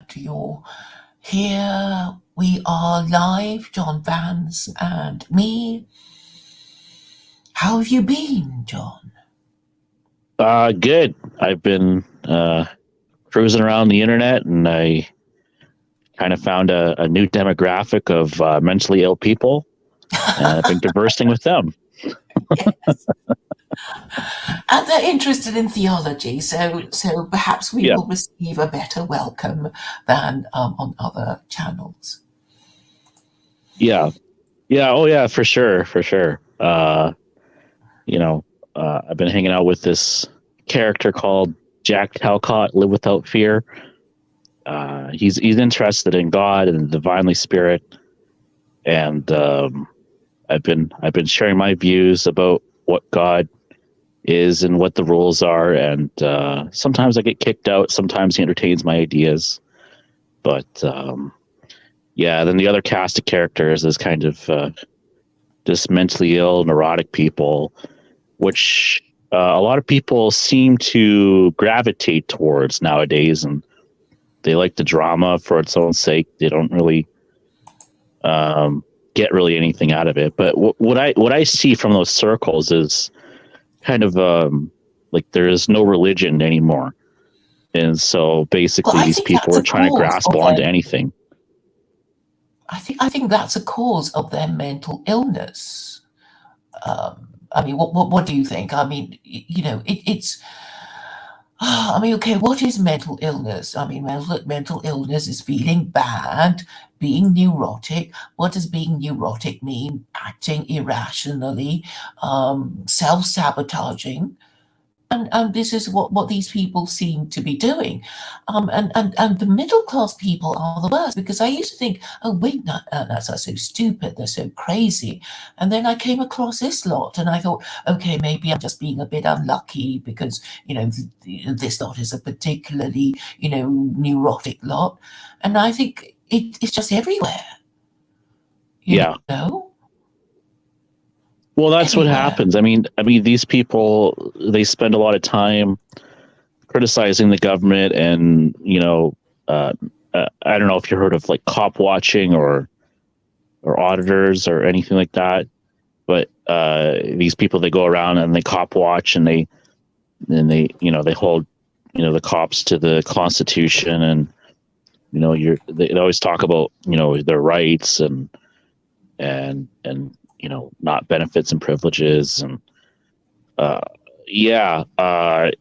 that you're here. We are live, John Vance and me. How have you been, John? Good. I've been cruising around the internet, and I kind of found a new demographic of mentally ill people, and I've been conversing with them. Yes. And they're interested in theology, so perhaps we Yeah, will receive a better welcome than on other channels. yeah, yeah. Oh, yeah, for sure, for sure. I've been hanging out with this character called Jack Talcott, Live Without Fear. He's interested in God and the divinely spirit, and I've been sharing my views about what God is and what the rules are, and sometimes I get kicked out, sometimes he entertains my ideas, but yeah. Then the other cast of characters is kind of just mentally ill, neurotic people, which a lot of people seem to gravitate towards nowadays, and they like the drama for its own sake. They don't really get really anything out of it. But what I see from those circles is kind of like there is no religion anymore, and so Well, basically I these think people that's are a trying to cause grasp of onto anything. I think that's a cause of their mental illness. I mean, what do you think? I mean, it's. I mean, okay, what is mental illness? I mean, mental illness is feeling bad, being neurotic. What does being neurotic mean? Acting irrationally, self-sabotaging. And this is what these people seem to be doing. And the middle class people are the worst, because I used to think, oh, wait, that's so stupid, they're so crazy. And then I came across this lot and I thought, okay, maybe I'm just being a bit unlucky because, this lot is a particularly, neurotic lot. And I think it's just everywhere, you Yeah. know, Well, that's what everywhere. happens. I mean, these people, they spend a lot of time criticizing the government, and I don't know if you heard of like cop watching or auditors or anything like that, but these people, they go around and they cop watch, and they hold the cops to the Constitution, and they always talk about their rights and not benefits and privileges, and uh, yeah. I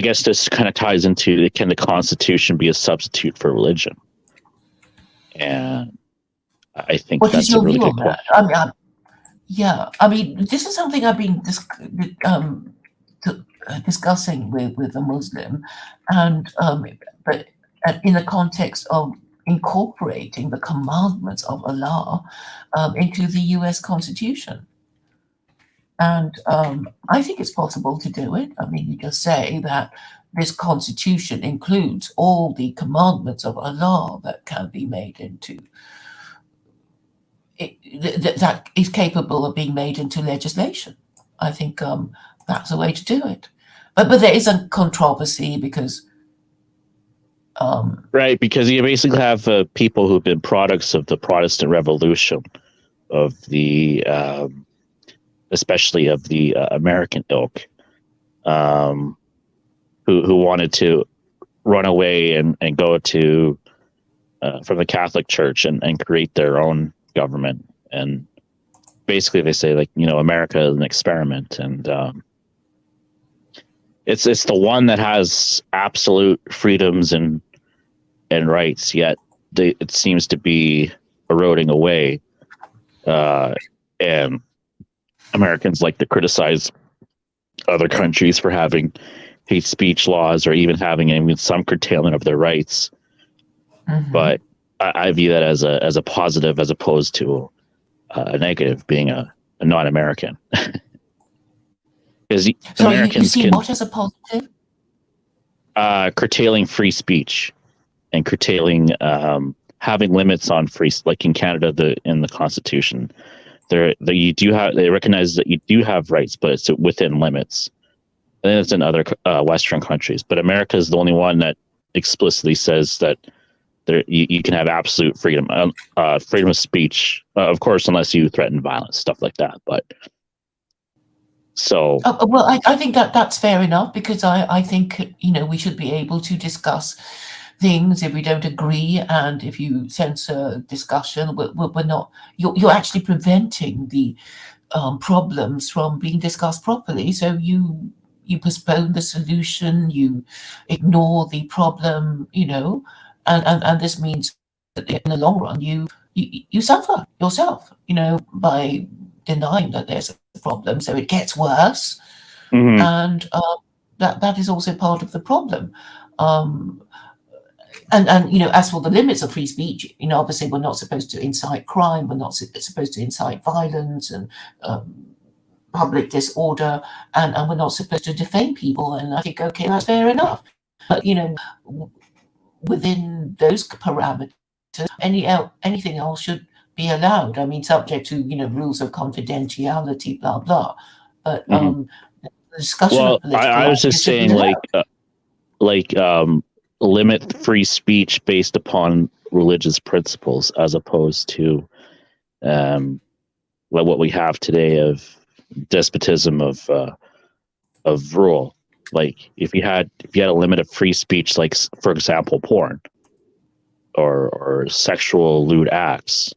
guess this kind of ties into, can the Constitution be a substitute for religion? And I think What is that's a your really view good on that? question. Yeah, I mean, this is something I've been discussing with a Muslim, and but in the context of incorporating the commandments of Allah into the U.S. Constitution. And I think it's possible to do it. I mean, you just say that this Constitution includes all the commandments of Allah that can be made into that is capable of being made into legislation. I think that's a way to do it. But there is a controversy because Right, because you basically have people who've been products of the Protestant Revolution, of the especially of the American ilk, um, who wanted to run away and go to from the Catholic Church and create their own government. And basically they say, like, America is an experiment, and it's the one that has absolute freedoms and rights, yet it seems to be eroding away. And Americans like to criticize other countries for having hate speech laws, or even having some curtailment of their rights. mhm. But I view that as a positive, as opposed to a negative, being a non-American. Because So you Americans see can what as a positive? curtailing free speech, and curtailing having limits on free, like in Canada, in the Constitution, they recognize that you do have rights, but it's within limits. I think it's in other Western countries, but America is the only one that explicitly says that you can have absolute freedom, freedom of speech, of course, unless you threaten violence, stuff like that. But so, well, I think that's fair enough, because I think, we should be able to discuss things if we don't agree, and if you censor discussion, we're not. You're actually preventing the problems from being discussed properly. So you postpone the solution, you ignore the problem, and this means that in the long run you suffer yourself, by denying that there's a problem. So it gets worse, mhm. and that is also part of the problem. Um, and as for the limits of free speech, obviously we're not supposed to incite crime, we're not supposed to incite violence and public disorder, and we're not supposed to defame people. And I think, okay, that's fair enough. But within those parameters, anything else should be allowed. I mean, subject to rules of confidentiality, blah blah. But Mhm. the discussion Well, of political I was just ideas should be saying, allowed. limit free speech based upon religious principles, as opposed to what we have today of despotism of rule. Like if you had a limit of free speech, like for example, porn or sexual lewd acts,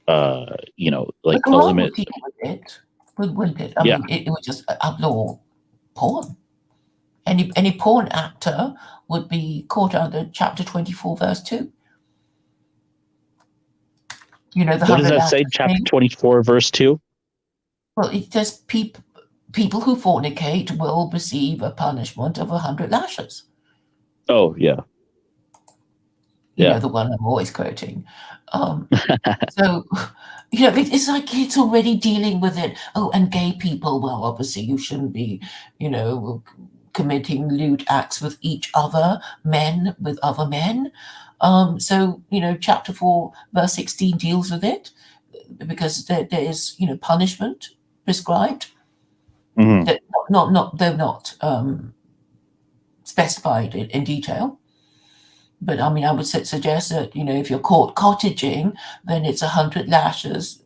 like The a Quran limit. would deal with it, wouldn't it? I Yeah. mean, it would just outlaw porn. Any porn actor would be caught under chapter 24, verse 2. The What does 100 that say? lashes Chapter thing. 24, verse 2? Well, it says people who fornicate will receive a punishment of 100 lashes. Oh, yeah. Yeah. The one I'm always quoting. So, it's like it's already dealing with it. Oh, and gay people, well, obviously you shouldn't be, committing lewd acts with each other, men with other men. So, chapter 4, verse 16 deals with it, because there is, punishment prescribed, Mhm. that though not specified in detail. But I mean, I would suggest that, if you're caught cottaging, then it's 100 lashes,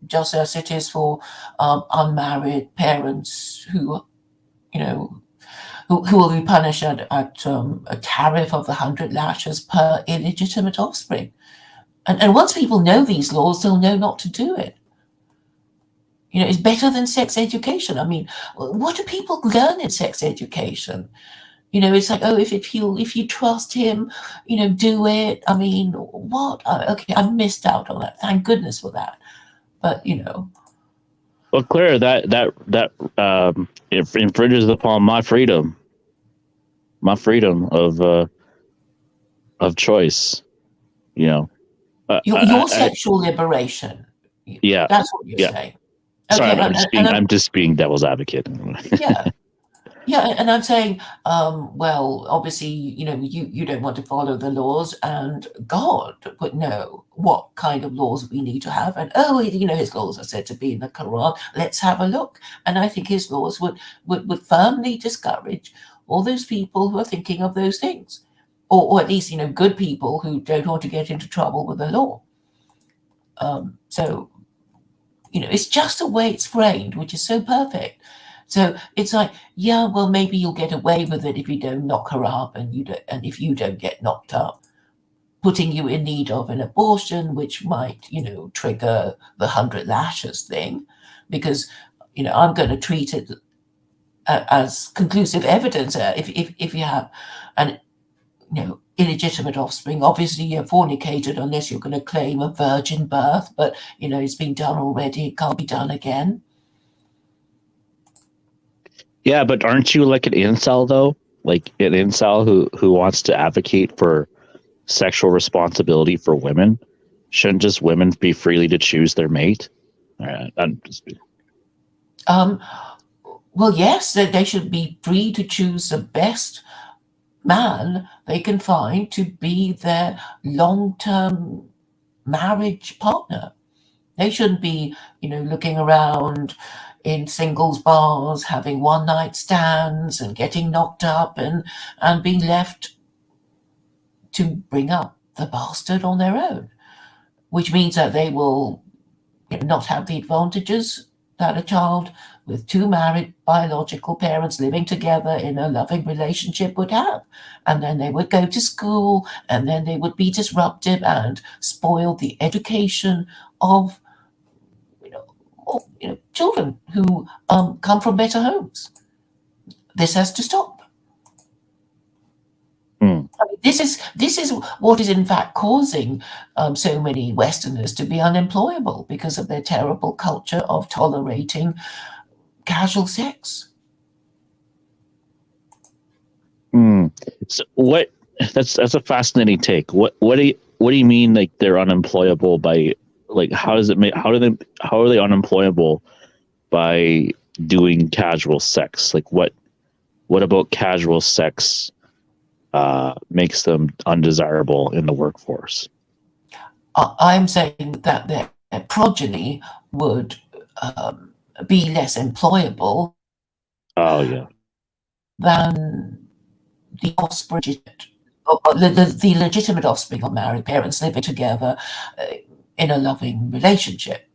just as it is for unmarried parents who, who will be punished at a tariff of 100 lashes per illegitimate offspring. And once people know these laws, they'll know not to do it. It's better than sex education. I mean, what do people learn in sex education? It's like, oh, if you trust him, do it. I mean, what? Okay, I missed out on that. Thank goodness for that. But Well, Claire, that it infringes upon my freedom of choice. your sexual liberation. Yeah, That's what you're yeah. saying. Sorry, Okay, I'm just being devil's advocate. yeah. Yeah, and I'm saying, well, obviously, you don't want to follow the laws, and God would know what kind of laws we need to have. And his laws are said to be in the Quran. Let's have a look. And I think his laws would firmly discourage all those people who are thinking of those things, or at least good people who don't want to get into trouble with the law. So it's just the way it's framed, which is so perfect. So it's like, yeah, well, maybe you'll get away with it if you don't knock her up, and if you don't get knocked up, putting you in need of an abortion, which might, trigger the 100 lashes thing, because, I'm going to treat it as conclusive evidence. If you have an, illegitimate offspring, obviously you're fornicated unless you're going to claim a virgin birth, but, it's been done already. It can't be done again. Yeah, but aren't you like an incel though? Like an incel who wants to advocate for sexual responsibility for women? Shouldn't just women be freely to choose their mate? I'm just... Well, yes, they should be free to choose the best man they can find to be their long-term marriage partner. They shouldn't be, looking around in singles bars, having one night stands and getting knocked up and being left to bring up the bastard on their own, which means that they will not have the advantages that a child with two married biological parents living together in a loving relationship would have. And then they would go to school, and then they would be disruptive and spoil the education of children who come from better homes. This has to stop. I mean, this is what is in fact causing so many Westerners to be unemployable, because of their terrible culture of tolerating casual sex. So what? That's a fascinating take. What do you mean, like they're unemployable by, like, how are they unemployable by doing casual sex? Like what about casual sex makes them undesirable in the workforce? I'm saying that their progeny would be less employable Oh yeah. than the offspring, the legitimate offspring of married parents living together in a loving relationship,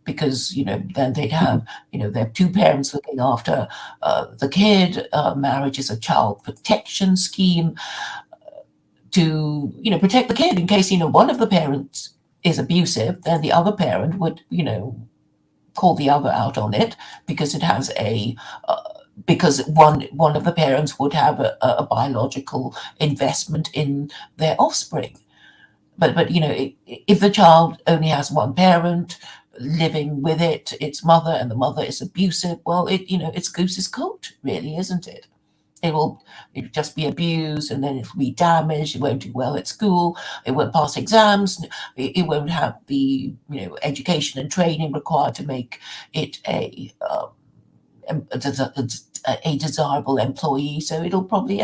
because then they'd have their two parents looking after the kid. Marriage is a child protection scheme to protect the kid in case one of the parents is abusive. Then the other parent would call the other out on it, because it has because one of the parents would have a biological investment in their offspring. But if the child only has one parent living with its mother, and the mother is abusive, well, it's goose's coat, really, isn't it? It'll just be abused, and then it'll be damaged. It won't do well at school. It won't pass exams. It won't have the education and training required to make it a desirable employee. So it'll probably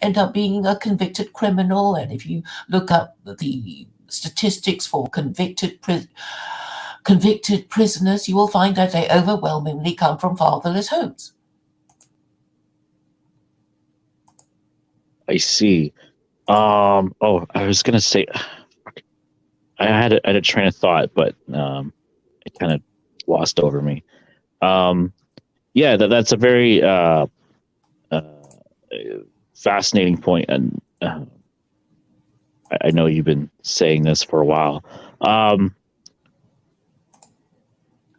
end up being a convicted criminal. And if you look up the statistics for convicted prisoners, you will find that they overwhelmingly come from fatherless homes. I see. I was gonna say, I had a train of thought, but it kind of lost over me. Yeah, that's a very fascinating point, and I know you've been saying this for a while.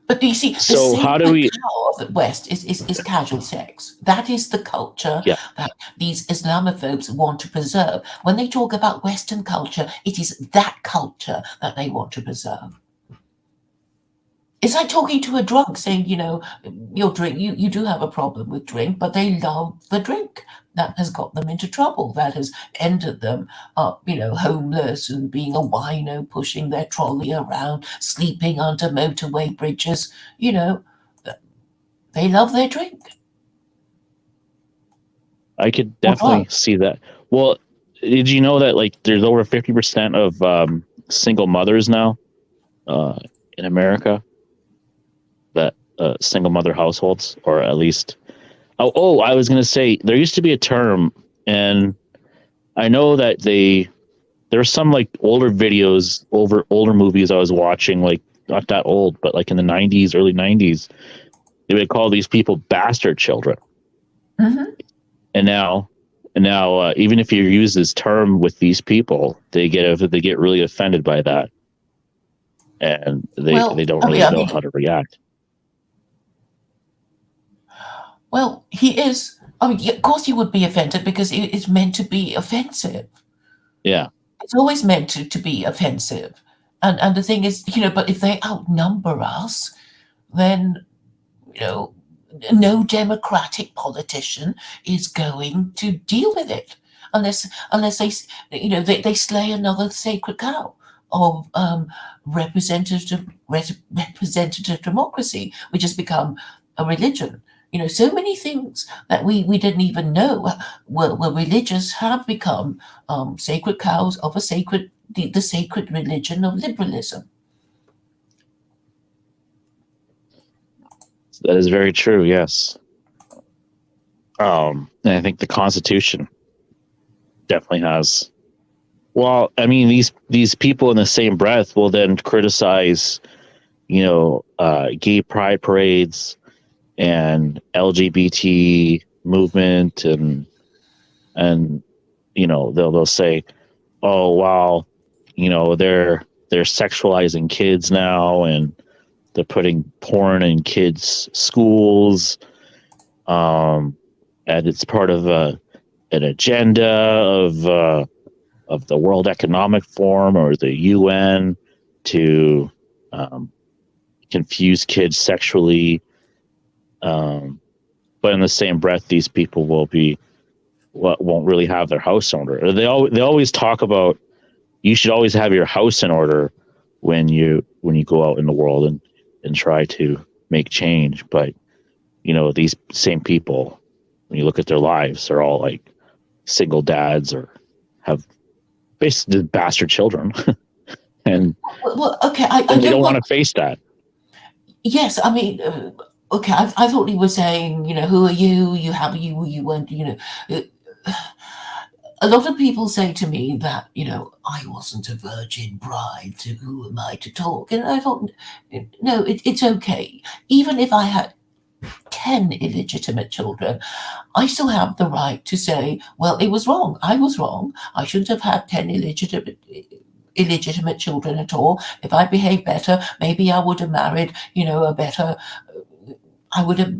But do you see, so how do we? Power of the West is casual sex. That is the culture that these Islamophobes want to preserve. When they talk about Western culture, it is that culture that they want to preserve. It's like talking to a drunk, saying, your drink, you do have a problem with drink, but they love the drink. That has got them into trouble. That has ended them up, homeless and being a wino, pushing their trolley around, sleeping under motorway bridges. They love their drink. I could definitely see that. Well, did you know that there's over 50% of single mothers now in America? That single mother households, or at least I was going to say, there used to be a term, and I know that there's some older videos, older movies I was watching, not that old, but in the 90s, early 90s, they would call these people bastard children. Mm-hmm. And now even if you use this term with these people, they get really offended by that, and they don't really know how to react. Well, he is. I mean, of course, he would be offended, because it's meant to be offensive. Yeah, it's always meant to be offensive, and the thing is, but if they outnumber us, then no democratic politician is going to deal with it unless they slay another sacred cow of representative democracy, which has become a religion. So many things that we didn't even know were religious have become sacred cows of the sacred religion of liberalism. That is very true. Yes. And I think the Constitution definitely has Well, I mean, these people in the same breath will then criticize, gay pride parades and LGBT movement, and they'll say, oh wow, they're sexualizing kids now, and they're putting porn in kids' schools, and it's part of an agenda of the World Economic Forum or the UN to confuse kids sexually. But in the same breath, these people won't really have their house in order. They always talk about you should always have your house in order when you go out in the world and try to make change. But these same people, when you look at their lives, they're all like single dads or have basically bastard children, and Well, okay, I they don't don't want. want to face that. Yes, I mean, okay, I thought he was saying, who are you? You weren't, a lot of people say to me that, I wasn't a virgin bride, so who am I to talk? And I thought, no, it's okay. Even if I had 10 illegitimate children, I still have the right to say, well, it was wrong. I was wrong. I shouldn't have had 10 illegitimate children at all. If I behaved better, maybe I would have married, a better, I would have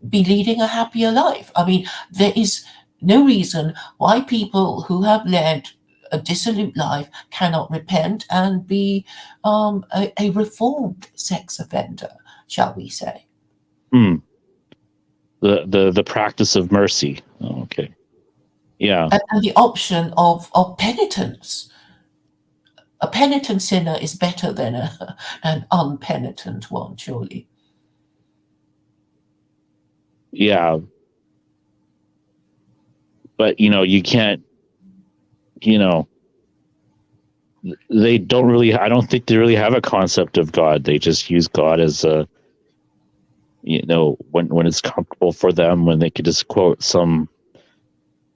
been leading a happier life. I mean, there is no reason why people who have led a dissolute life cannot repent and be a reformed sex offender, shall we say. Hmm. The practice of mercy. Oh, okay. Yeah. And the option of penitence. A penitent sinner is better than an unpenitent one, surely. Yeah. But you can't, they don't really, I don't think they really have a concept of God. They just use God as a, when it's comfortable for them, when they could just quote some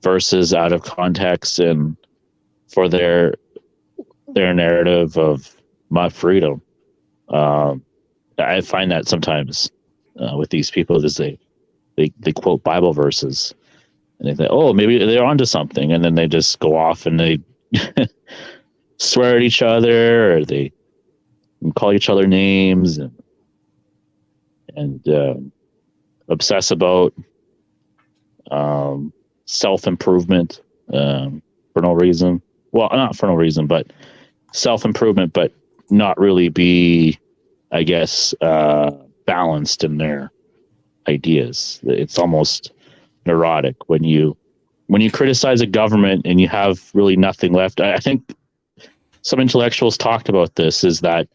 verses out of context and for their narrative of my freedom. I find that sometimes with these people is they quote Bible verses and they think, oh, maybe they're onto something, and then they just go off and they swear at each other, or they call each other names and obsess about self-improvement for no reason. Well, not for no reason, but self-improvement, but not really be, I guess, balanced in their ideas. It's almost neurotic when you criticize a government and you have really nothing left. I think some intellectuals talked about this, is that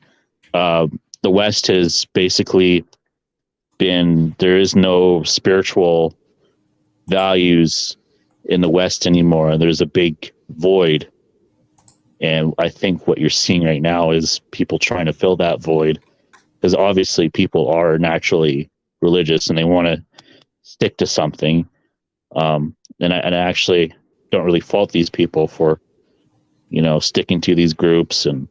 the West has basically been, there is no spiritual values in the West anymore. There's a big void. And I think what you're seeing right now is people trying to fill that void, because obviously people are naturally religious and they want to stick to something. And I actually don't really fault these people for, sticking to these groups and,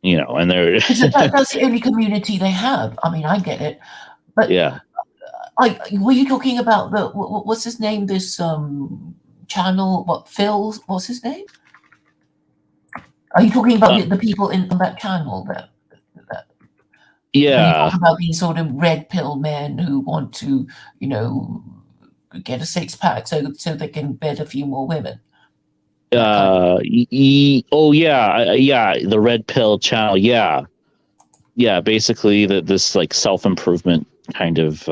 and they're That's the only community they have. I mean, I get it. But yeah. Were you talking about what's his name? This channel, Phil, what's his name? Are you talking about the people in that channel that yeah. you talk about these sort of red pill men who want to, get a six-pack so they can bed a few more women? Oh yeah, the red pill channel. Yeah. Basically, this like self-improvement kind of,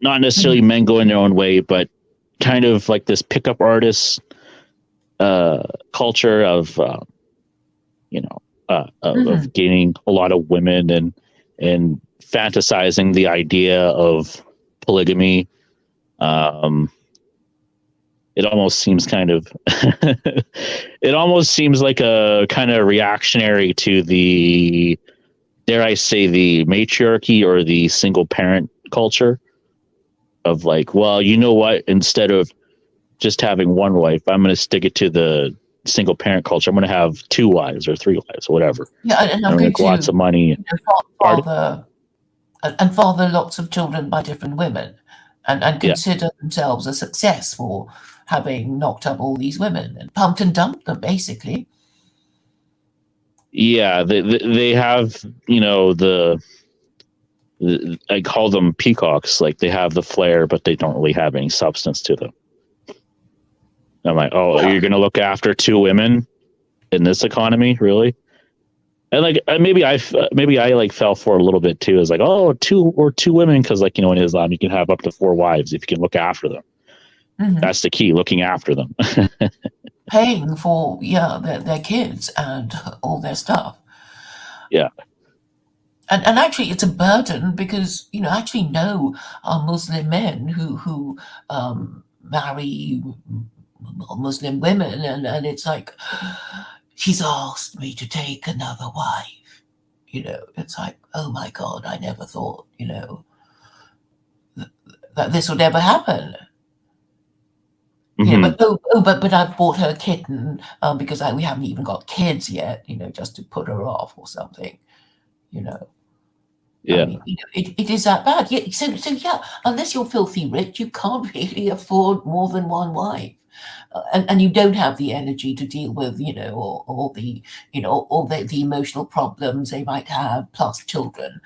not necessarily men going their own way, but kind of like this pickup artist culture of of gaining a lot of women and fantasizing the idea of polygamy. It almost seems kind of it almost seems like a kind of reactionary to the, dare I say, the matriarchy or the single parent culture of like, well, you know what, instead of just having one wife. I'm going to stick it to the single parent culture. I'm going to have 2 wives or 3 wives or whatever. Yeah, and I'm And going make to lots of money. Pardon? father lots of children by different women, and Yeah. consider themselves a success for having knocked up all these women and pumped and dumped them, basically. Yeah, they have, you know, I call them peacocks. Like they have the flair, but they don't really have any substance to them. I'm like, oh, Yeah. you're going to look after 2 women in this economy, really? And like maybe I like fell for it a little bit too. It's like, oh, 2 women, because like, you know, in Islam you can have up to 4 wives if you can look after them. Mhm. That's the key, looking after them. Paying for their kids and all their stuff. Yeah. And actually, it's a burden because I actually know Muslim men who marry Muslim women, and it's like, she's asked me to take another wife. It's like, oh my God, I never thought that this would ever happen. Mhm. But I've bought her a kitten because we haven't even got kids yet. Just to put her off or something. Yeah. I mean, it is that bad. Yeah, so yeah, unless you're filthy rich, you can't really afford more than one wife, and you don't have the energy to deal with, all the, the emotional problems they might have, plus children,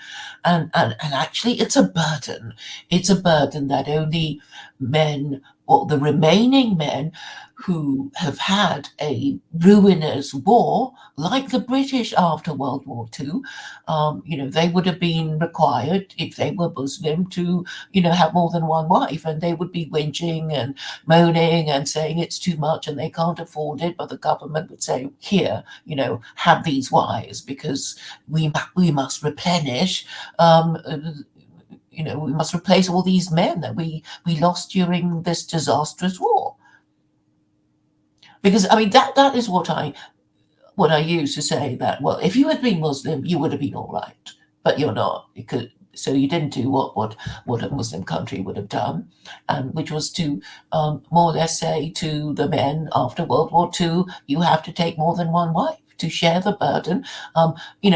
and actually, it's a burden. It's a burden that only men, or the remaining men, who have had a ruinous war, like the British after World War II, they would have been required, if they were Muslim, to, have more than one wife, and they would be whinging and moaning and saying it's too much and they can't afford it, but the government would say, here, have these wives because we must replenish, we must replace all these men that we lost during this disastrous war. Because I mean that is what I used to say, that, well, if you had been Muslim, you would have been all right, but you're not, because so you didn't do what a Muslim country would have done, and which was to more or less say to the men after World War II, you have to take more than one wife to share the burden,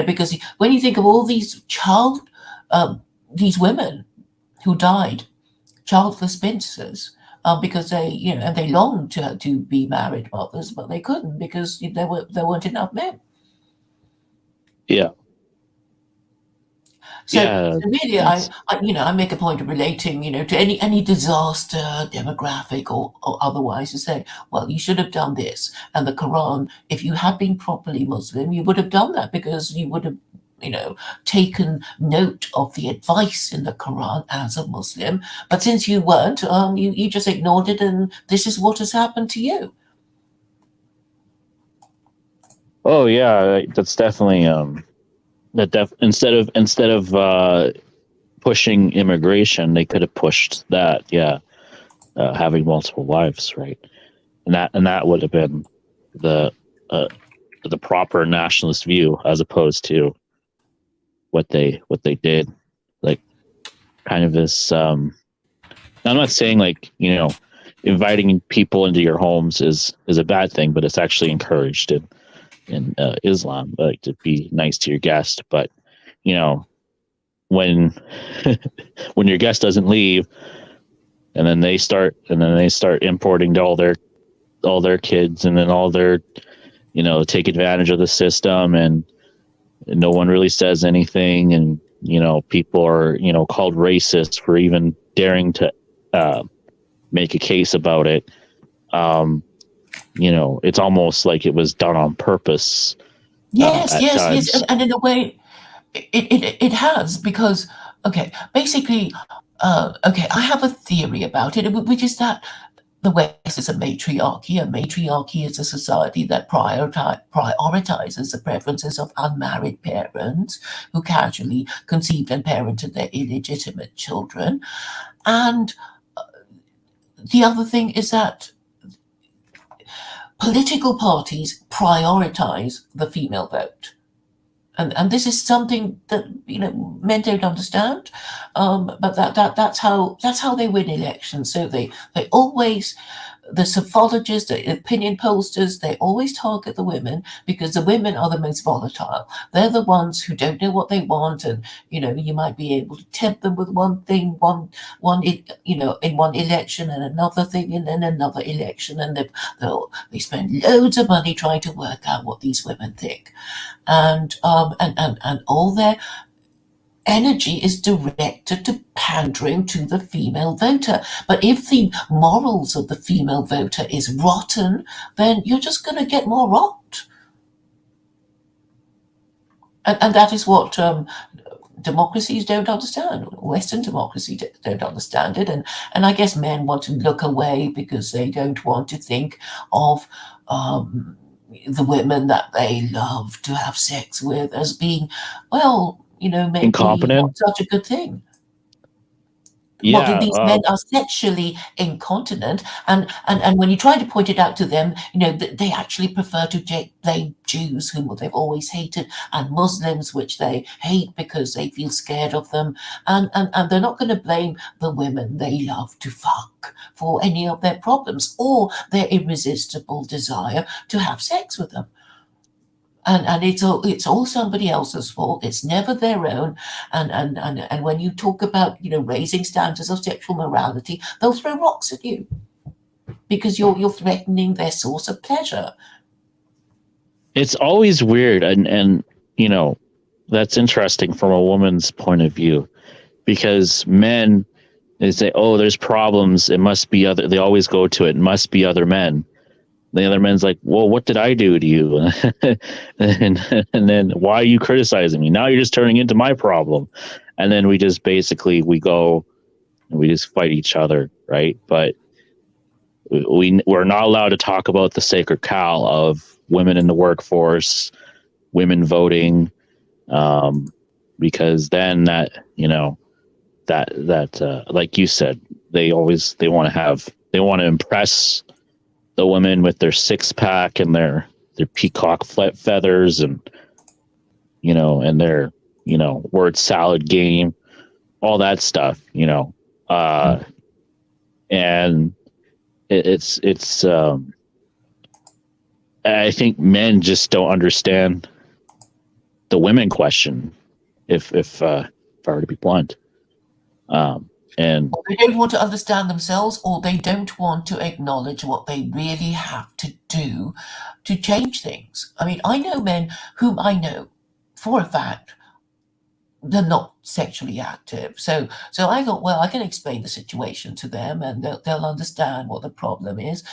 because when you think of all these these women who died childless spinsters, because they longed to be married mothers, but they couldn't because there weren't enough men. Yeah. So, Yeah. so really, I make a point of relating, to any disaster, demographic or otherwise, to say, well, you should have done this. And the Quran, if you had been properly Muslim, you would have done that because you would have, taken note of the advice in the Quran as a Muslim. But since you weren't, you just ignored it, and this is what has happened to you. Oh yeah, that's definitely instead of pushing immigration, they could have pushed that. Yeah. Having multiple wives, right? And that would have been the proper nationalist view, as opposed to what they did. Like, kind of this, I'm not saying, like, inviting people into your homes is a bad thing, but it's actually encouraged in Islam, like, to be nice to your guest. But when when your guest doesn't leave, and then they start importing all their kids, and then all their take advantage of the system, and no one really says anything, and people are called racist for even daring to make a case about it. It's almost like it was done on purpose. Yes, times. and in a way, it has, because basically, I have a theory about it, which is that the West is a matriarchy. A matriarchy is a society that prioritizes the preferences of unmarried parents who casually conceived and parented their illegitimate children. And the other thing is that political parties prioritize the female vote. And this is something that men don't understand, but that's how they win elections. So they always the sophologists, the opinion pollsters, they always target the women because the women are the most volatile. They're the ones who don't know what they want, and you might be able to tempt them with one thing, in one election, and another thing, and then another election, and they spend loads of money trying to work out what these women think, and all their energy is directed to pandering to the female voter. But if the morals of the female voter is rotten, then you're just going to get more rot. And that is what democracies don't understand. Western democracies don't understand it. And I guess men want to look away because they don't want to think of the women that they love to have sex with as being, well, maybe Incompetent. not such a good thing. Yeah, These men are sexually incontinent, and when you try to point it out to them, they actually prefer to blame Jews, whom they've always hated, and Muslims, which they hate because they feel scared of them, and they're not going to blame the women they love to fuck for any of their problems or their irresistible desire to have sex with them. And it's all somebody else's fault. It's never their own. And when you talk about raising standards of sexual morality, they'll throw rocks at you because you're threatening their source of pleasure. It's always weird, and that's interesting from a woman's point of view, because men, they say, oh, there's problems, it must be other. They always go to it must be other men. The other man's like, well, what did I do to you? and then why are you criticizing me? Now you're just turning into my problem. And then we just basically, we go and we just fight each other, right? But we're not allowed to talk about the sacred cow of women in the workforce, women voting, because then that, like you said, they want to impress the women with their six pack and their peacock feathers and and their word salad game, all that stuff, and it's I think men just don't understand the women question, if I were to be blunt. And or they don't want to understand themselves, or they don't want to acknowledge what they really have to do to change things. I mean, I know men whom I know for a fact they're not sexually active. So I thought, well, I can explain the situation to them and they'll understand what the problem is.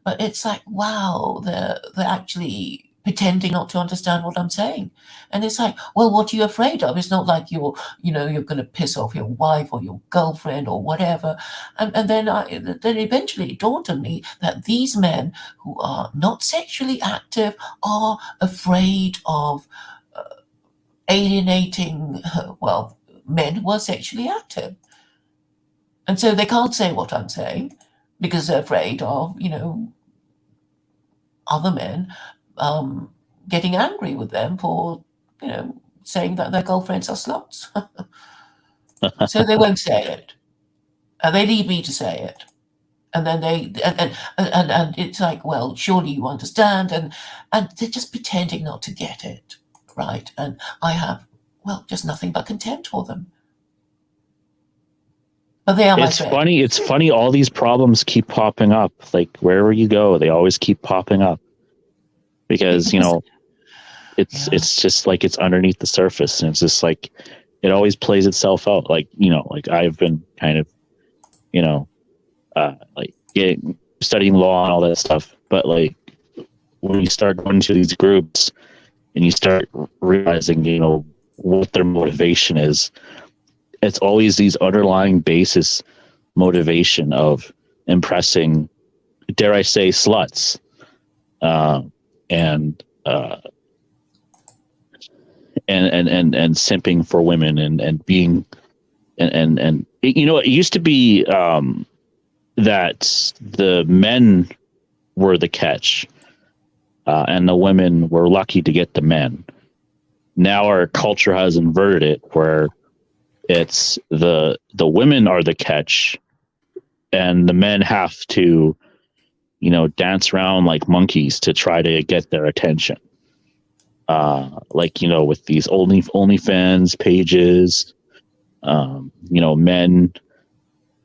But it's like, wow, they're actually pretending not to understand what I'm saying. And it's like, well, what are you afraid of? It's not like you're going to piss off your wife or your girlfriend or whatever. And then eventually it dawned on me that these men who are not sexually active are afraid of alienating, well, men who are sexually active. And so they can't say what I'm saying because they're afraid of, other men getting angry with them for, saying that their girlfriends are sluts. So they won't say it. And they leave me to say it. And then and it's like, well, surely you understand. And they're just pretending not to get it. Right. And I have, well, just nothing but contempt for them. But they are my friends. It's funny. All these problems keep popping up. Like wherever you go, they always keep popping up because, it's just like it's underneath the surface. And it's just like, it always plays itself out. Like, like I've been kind of, studying law and all that stuff. But like when you start going to these groups and you start realizing, what their motivation is, it's always these underlying basis motivation of impressing, dare I say, sluts, and simping for women and being and it used to be that the men were the catch, and the women were lucky to get the men. Now our culture has inverted it, where it's the women are the catch, and the men have to dance around like monkeys to try to get their attention. Like, with these OnlyFans pages, men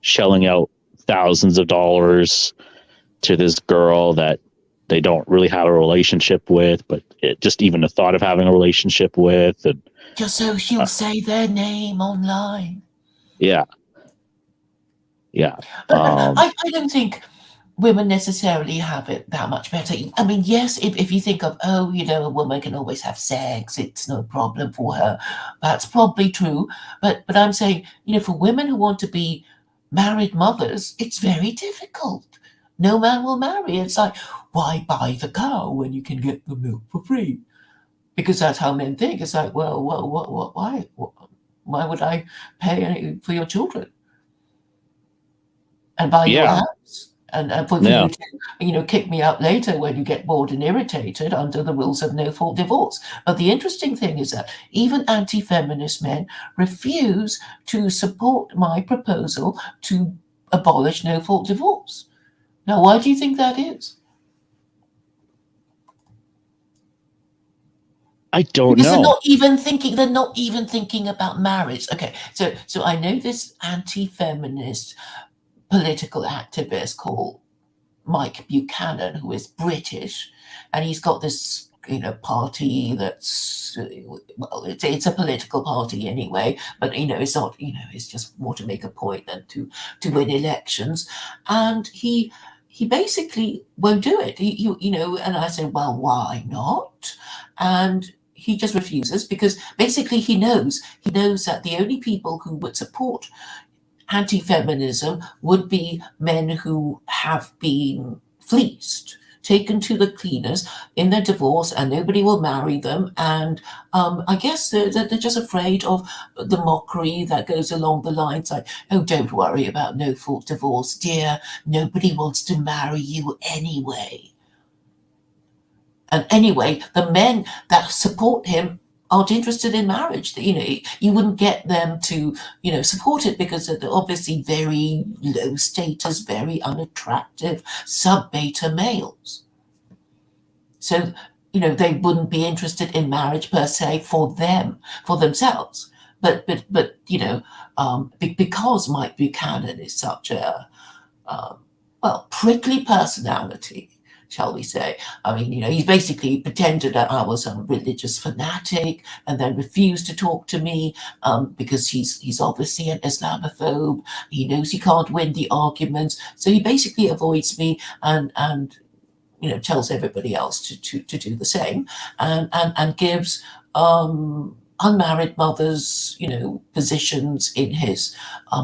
shelling out thousands of dollars to this girl that they don't really have a relationship with, but just even the thought of having a relationship with. And just so she'll say their name online. Yeah. But I don't think women necessarily have it that much better. I mean, yes, if you think of, a woman can always have sex, it's no problem for her. That's probably true. But I'm saying, for women who want to be married mothers, it's very difficult. No man will marry. It's like, why buy the cow when you can get the milk for free? Because that's how men think. It's like, well, why? Why would I pay for your children and buy you a house? And for you to, kick me out later when you get bored and irritated under the rules of no-fault divorce. But the interesting thing is that even anti-feminist men refuse to support my proposal to abolish no-fault divorce. Now, why do you think that is? I don't because know. They're not even thinking about marriage. Okay, so I know this anti-feminist political activist called Mike Buchanan, who is British, and he's got this party that's it's a political party anyway, but it's not, it's just more to make a point than to win elections. And he basically won't do it. And I said, well, why not? And he just refuses because basically he knows that the only people who would support anti-feminism would be men who have been fleeced, taken to the cleaners in their divorce, and nobody will marry them. And I guess they're just afraid of the mockery that goes along the lines like, oh, don't worry about no-fault divorce, dear. Nobody wants to marry you anyway. And anyway, the men that support him aren't interested in marriage. You wouldn't get them to, support it because they're obviously very low status, very unattractive sub-beta males. So, they wouldn't be interested in marriage per se for themselves. But because Mike Buchanan is such a, prickly personality, shall we say. I mean, he's basically pretended that I was a religious fanatic and then refused to talk to me because he's obviously an Islamophobe. He knows he can't win the arguments. So he basically avoids me and tells everybody else to do the same and gives unmarried mothers, positions in his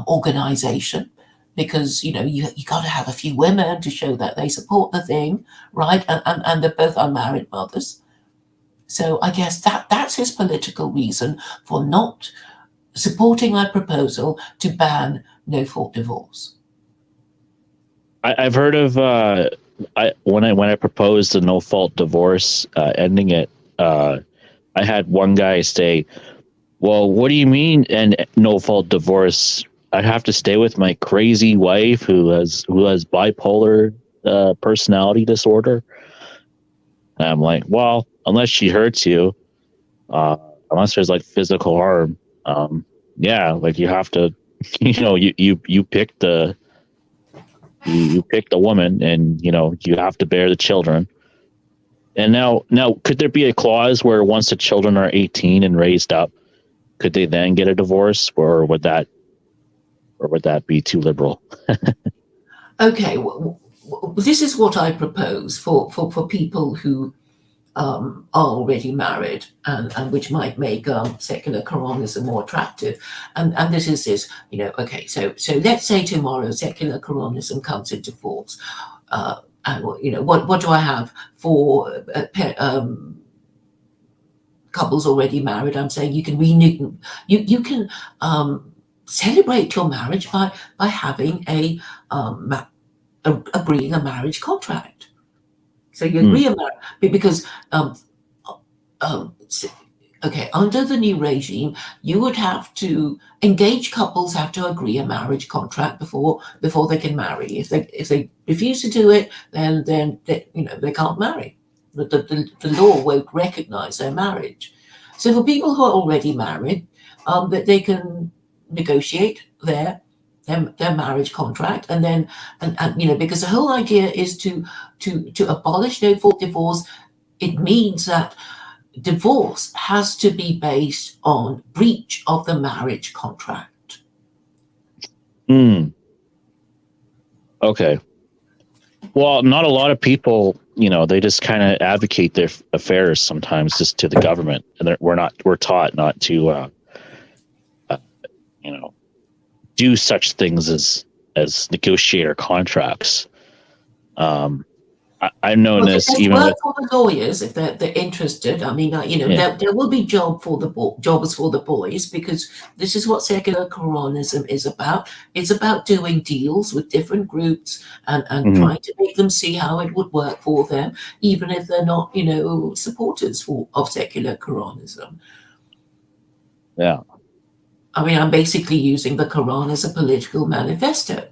organization. Because you got to have a few women to show that they support the thing, right? And they're both unmarried mothers. So I guess that's his political reason for not supporting my proposal to ban no-fault divorce. I've heard of when I proposed the no-fault divorce, ending it. I had one guy say, "Well, what do you mean and no-fault divorce? I'd have to stay with my crazy wife who has bipolar personality disorder." And I'm like, well, unless she hurts you, unless there's like physical harm, like you have to, you pick the woman, and you have to bear the children. And now, could there be a clause where once the children are 18 and raised up, could they then get a divorce, or would that be too liberal? Okay, this is what I propose for people who are already married and which might make secular Quranism more attractive. And this is this, okay, so let's say tomorrow secular Quranism comes into force. And what do I have for couples already married? I'm saying you can renew, you can celebrate your marriage by having agreeing a marriage contract. So you agree on that because Okay, under the new regime, you would have to engage couples have to agree a marriage contract before they can marry. If they refuse to do it, then they can't marry. The law won't recognize their marriage. So for people who are already married, that they can negotiate their marriage contract, and then and because the whole idea is to abolish no fault divorce. It means that divorce has to be based on breach of the marriage contract. Hmm. Okay. Well, not a lot of people, they just kind of advocate their affairs sometimes just to the government, and we're taught not to, you know, do such things as negotiate our contracts. I've known Well, this there's even work with, for the lawyers if they're interested. I mean, yeah, there will be jobs for the boys, because this is what secular Quranism is about. It's about doing deals with different groups and mhm, trying to make them see how it would work for them, even if they're not, supporters of secular Quranism. yeah. I mean, I'm basically using the Quran as a political manifesto.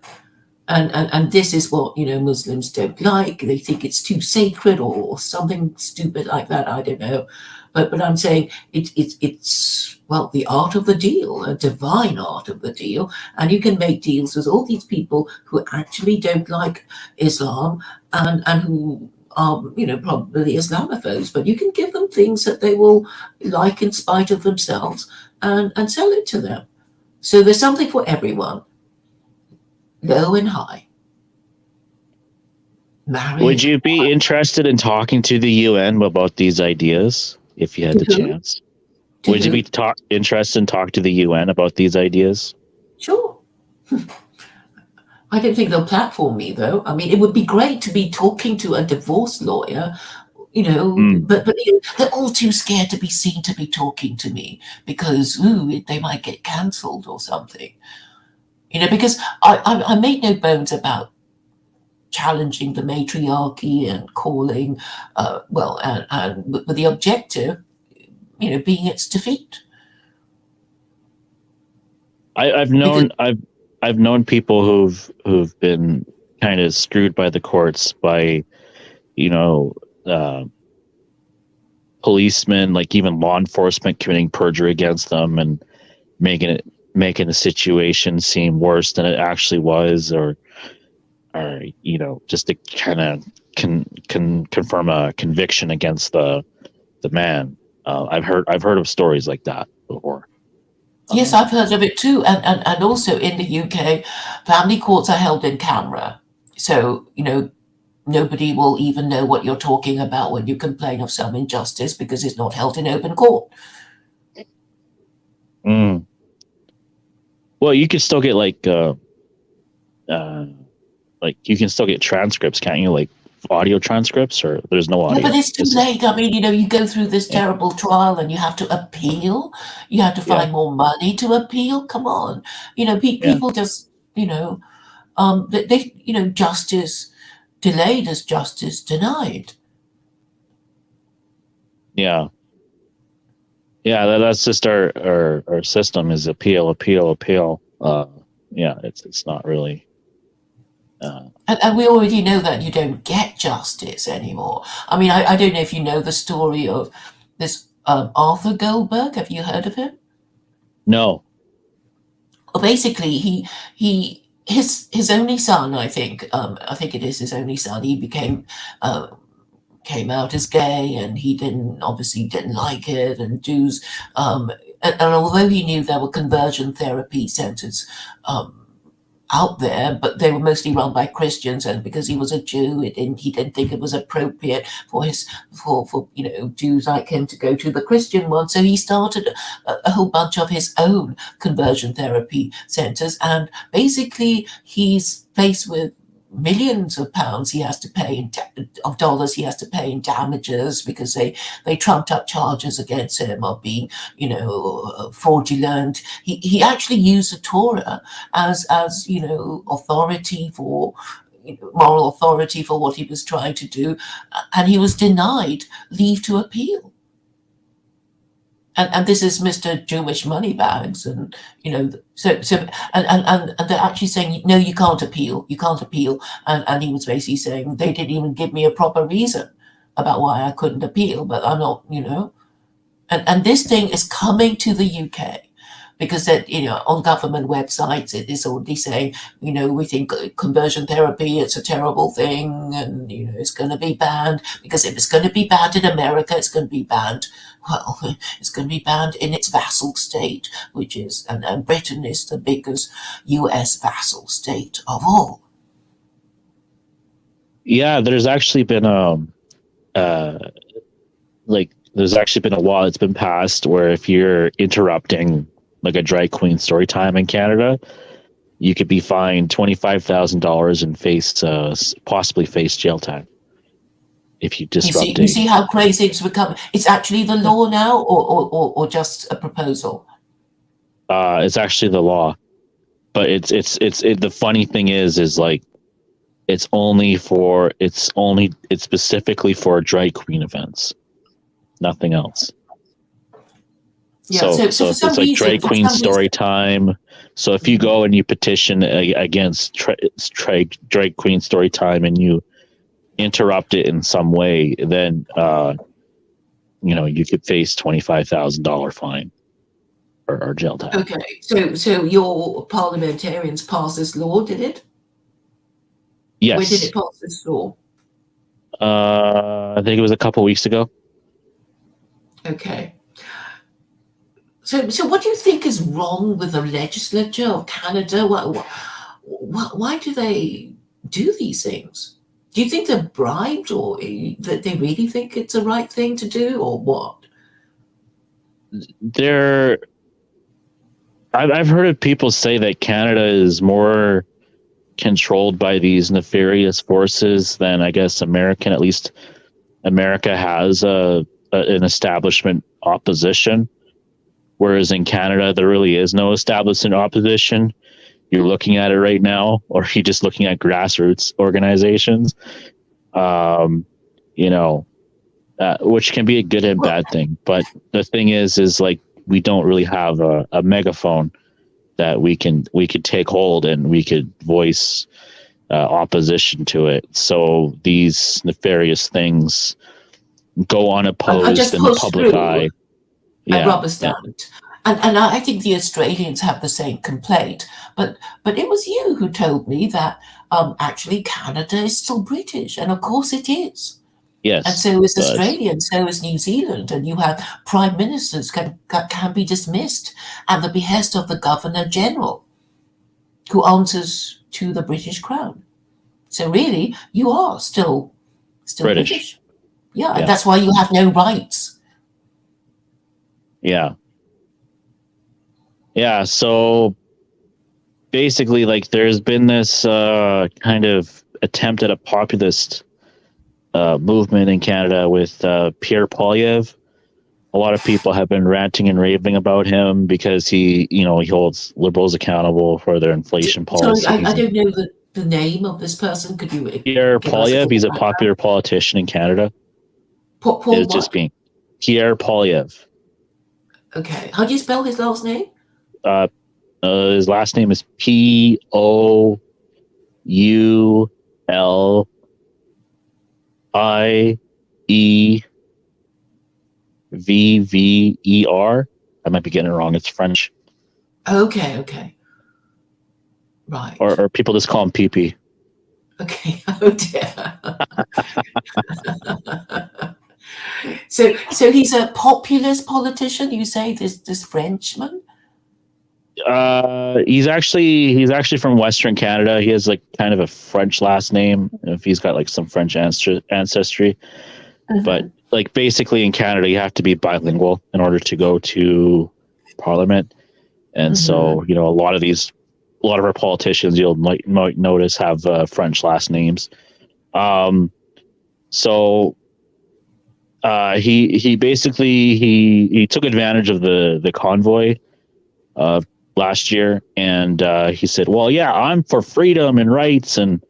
And this is what Muslims don't like. They think it's too sacred, or something stupid like that. I don't know, but I'm saying it's well, the art of the deal, a divine art of the deal, and you can make deals with all these people who actually don't like Islam, and who are probably Islamophobes, but you can give them things that they will like in spite of themselves, and sell it to them. So there's something for everyone, low and high. Would Marriage. you be interested in talking to the UN about these ideas if you had To the who? chance? To Would you be who? interested in talk to the UN about these ideas? Sure. I don't think they'll platform me, though. I mean, it would be great to be talking to a divorce lawyer, Mm, but they're all too scared to be seen to be talking to me, because they might get cancelled or something. Because I made no bones about challenging the matriarchy and calling, and with the objective, being its defeat. I've Because known I've known people who've been kind of screwed by the courts by you know uh, policemen, like even law enforcement committing perjury against them and making the situation seem worse than it actually was, or just to kind of confirm a conviction against the man. I've heard of stories like that before. Yes, Um, I've heard of it too. And also in the UK, family courts are held in camera. So, nobody will even know what you're talking about when you complain of some injustice, because it's not held in open court. mm. Well, you can still get uh, like you can still get transcripts, can't you? Like audio transcripts, or there's no Yeah, but audio. it's too It's just late. I mean, you go through this yeah, terrible trial and you have to appeal. You have to yeah, find more money to appeal. Come on. yeah, People just, justice delayed is justice denied. yeah, yeah. That's just our system is appeal, appeal, appeal. Yeah, it's not really. Uh, And we already know that you don't get justice anymore. I mean, I don't know if you know the story of this Arthur Goldberg. Have you heard of him? no. Well, basically, his only son, I think it is his only son. He uh, came out as gay, and he didn't like it, and Jews, and although he knew there were conversion therapy centers um, out there, but they were mostly run by Christians, and because he was a Jew, he didn't think it was appropriate for Jews like him to go to the Christian one. So he started a whole bunch of his own conversion therapy centers, and basically he's faced with millions of pounds he has to pay of dollars he has to pay in damages, because they trumped up charges against him of being fraudulent. He actually used the Torah as authority for moral authority for what he was trying to do, and he was denied leave to appeal. And this is Mr. Jewish Moneybags, and and they're actually saying no, you can't appeal, and he was basically saying they didn't even give me a proper reason about why I couldn't appeal, but I'm not, and this thing is coming to the UK because that on government websites it is already saying we think conversion therapy it's a terrible thing, and it's going to be banned, because if it's going to be banned in America, it's going to be banned, well, it's going to be banned in its vassal state, which is, and Britain is the biggest US vassal state of all. Yeah, there's actually been there's actually been a law that's been passed where if you're interrupting like a drag queen story time in Canada, you could be fined $25,000 and possibly face jail time if you disrupt. You see how crazy it's become. It's actually the law now, or just a proposal. It's actually the law, but it's the funny thing is like it's specifically for drag queen events, nothing else. Yeah, so it's like drag queen story time. So if you go and you petition against drag queen story time and you interrupt it in some way, then you could face $25,000 fine or jail time. Okay, so your parliamentarians passed this law, did it? Yes. When did it pass this law? I think it was a couple weeks ago. Okay. So what do you think is wrong with the legislature of Canada? Why do they do these things? Do you think they're bribed, or that they really think it's the right thing to do, or what? I've heard of people say that Canada is more controlled by these nefarious forces than I guess American. At least America has an establishment opposition. Whereas in Canada, there really is no establishment opposition. You're looking at it right now, or you're just looking at grassroots organizations, which can be a good and bad thing. But the thing is like we don't really have a megaphone that we could take hold and we could voice opposition to it. So these nefarious things go unopposed in the public eye. Yeah, rubber stamped. Yeah. And I think the Australians have the same complaint. But it was you who told me that actually Canada is still British, and of course it is. Yes. And so is Australia, and so is New Zealand, and you have prime ministers can be dismissed at the behest of the Governor General, who answers to the British Crown. So really, you are still British. Yeah, and that's why you have no rights. Yeah. So basically, like, there's been this kind of attempt at a populist movement in Canada with Pierre Poilievre. A lot of people have been ranting and raving about him because he holds Liberals accountable for their inflation policies. Sorry, I don't know the name of this person. Could you? Pierre Poilievre. He's a popular politician in Canada. Paul it's just being Pierre Poilievre. Okay. How do you spell his last name? His last name is Pouliever. I might be getting it wrong. It's French. Okay. Right. Or people just call him PP. Okay. Oh dear. So he's a populist politician, you say, this Frenchman? He's actually from Western Canada. He has like kind of a French last name, if he's got like some French ancestry. Mm-hmm. But like basically in Canada, you have to be bilingual in order to go to Parliament. And so, a lot of our politicians might notice have French last names. He basically he took advantage of the convoy last year, and he said, well, yeah, I'm for freedom and rights, and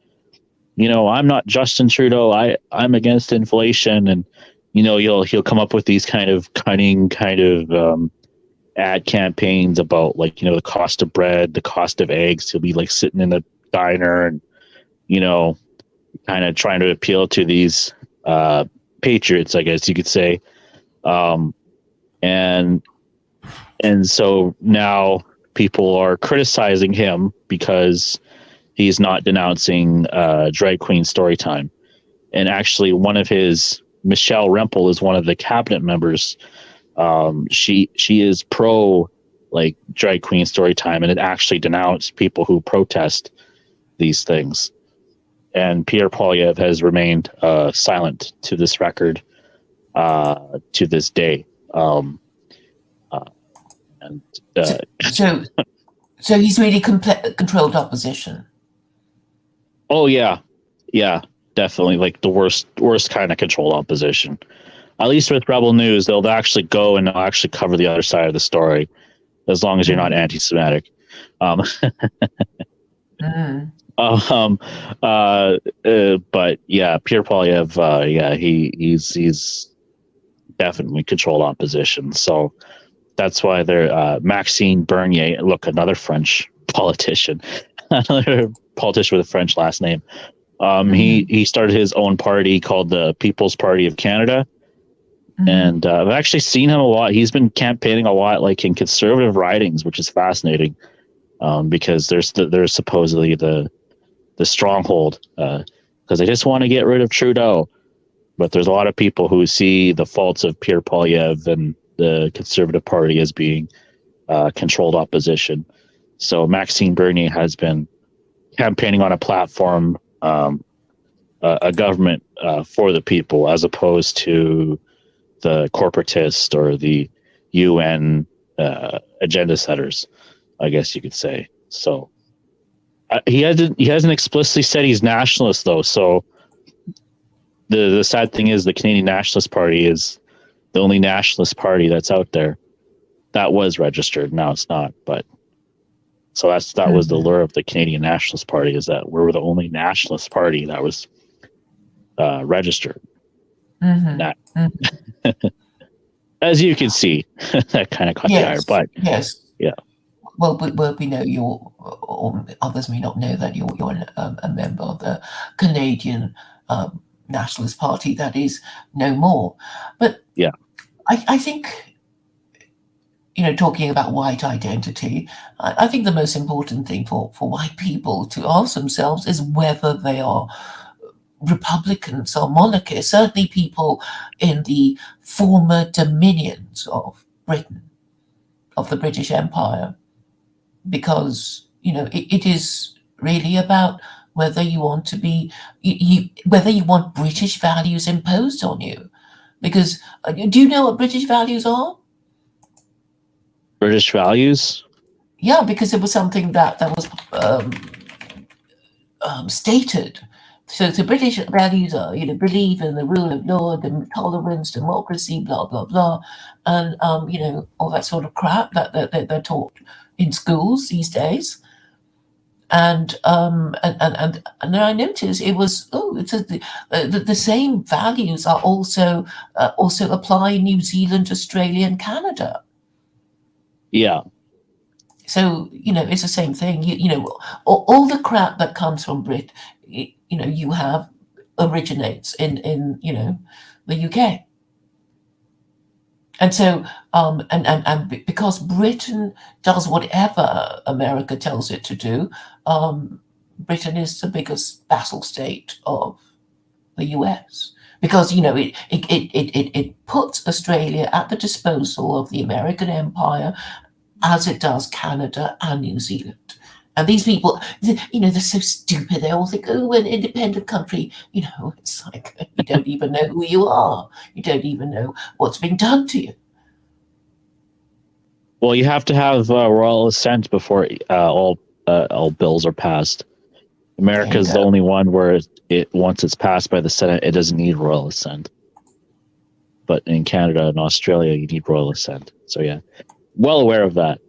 I'm not Justin Trudeau, I'm against inflation, and he'll come up with these kind of cunning kind of ad campaigns about like the cost of bread, the cost of eggs. He'll be like sitting in a diner and kind of trying to appeal to these patriots, I guess you could say. And so now people are criticizing him because he's not denouncing drag queen story time. And actually, one of his, Michelle Rempel, is one of the cabinet members. She is pro like drag queen story time, and it actually denounced people who protest these things. And Pierre Poilievre has remained silent to this record to this day. So he's really controlled opposition. Oh yeah, definitely. Like the worst kind of controlled opposition. At least with Rebel News, they'll actually go and they'll actually cover the other side of the story, as long as you're not anti-Semitic. But yeah, Pierre Poilievre, he's definitely controlled opposition. So that's why they're Maxime Bernier. Look, another French politician, another politician with a French last name. He started his own party called the People's Party of Canada. And I've actually seen him a lot. He's been campaigning a lot, like in conservative ridings, which is fascinating, because there's supposedly the stronghold, because they just want to get rid of Trudeau. But there's a lot of people who see the faults of Pierre Poilievre and the Conservative Party as being controlled opposition. So Maxime Bernier has been campaigning on a platform, a government for the people, as opposed to the corporatist or the UN agenda setters, I guess you could say. So he hasn't explicitly said he's nationalist though. So the sad thing is the Canadian Nationalist Party is the only nationalist party that's out there that was registered. Now it's not, but so that was the lure of the Canadian Nationalist Party, is that we're the only nationalist party that was registered. As you can see, that kind of caught the eye, but yes, yeah. Well, we know you're, or others may not know that you're a member of the Canadian Nationalist Party that is no more. But yeah, I think, talking about white identity, I think the most important thing for white people to ask themselves is whether they are Republicans or monarchists. Certainly people in the former dominions of Britain, of the British Empire, because it is really about whether you want to be whether you want British values imposed on you. Because do you know what British values are? British values? Yeah, because it was something that was stated. So the British values are, believe in the rule of law, tolerance, democracy, blah blah blah, and all that sort of crap that they're taught in schools these days. And I noticed it was the same values are also apply in New Zealand, Australia, and Canada. Yeah. So it's the same thing. All the crap that comes from Brit, you have originates in the UK. And so and because Britain does whatever America tells it to do, Britain is the biggest vassal state of the US. Because it puts Australia at the disposal of the American empire, as it does Canada and New Zealand. And these people, they're so stupid. They all think, oh, we're an independent country. It's like you don't even know who you are. You don't even know what's being done to you. Well, you have to have royal assent before all bills are passed. America is the only one where once it's passed by the Senate, it doesn't need royal assent. But in Canada and Australia, you need royal assent. So yeah, well aware of that.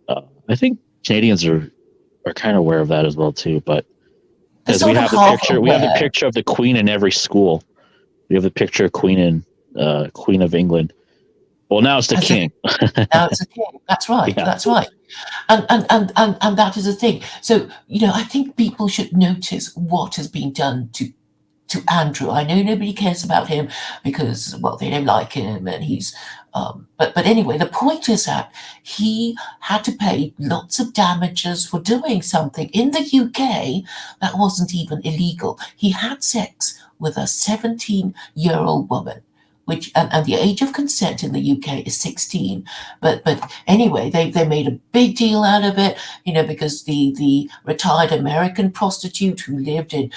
I think Canadians are kind of aware of that as well too. But because we have the picture of the Queen in every school. We have the picture of Queen Queen of England. Well, now it's the As a- king. Now it's a king. That's right. Yeah. That's right. And that is the thing. So, I think people should notice what has been done to Andrew. I know nobody cares about him because, well, they don't like him, and he's. But anyway, the point is that he had to pay lots of damages for doing something in the UK that wasn't even illegal. He had sex with a 17-year-old woman, which and the age of consent in the UK is 16. But anyway, they made a big deal out of it, because the retired American prostitute who lived in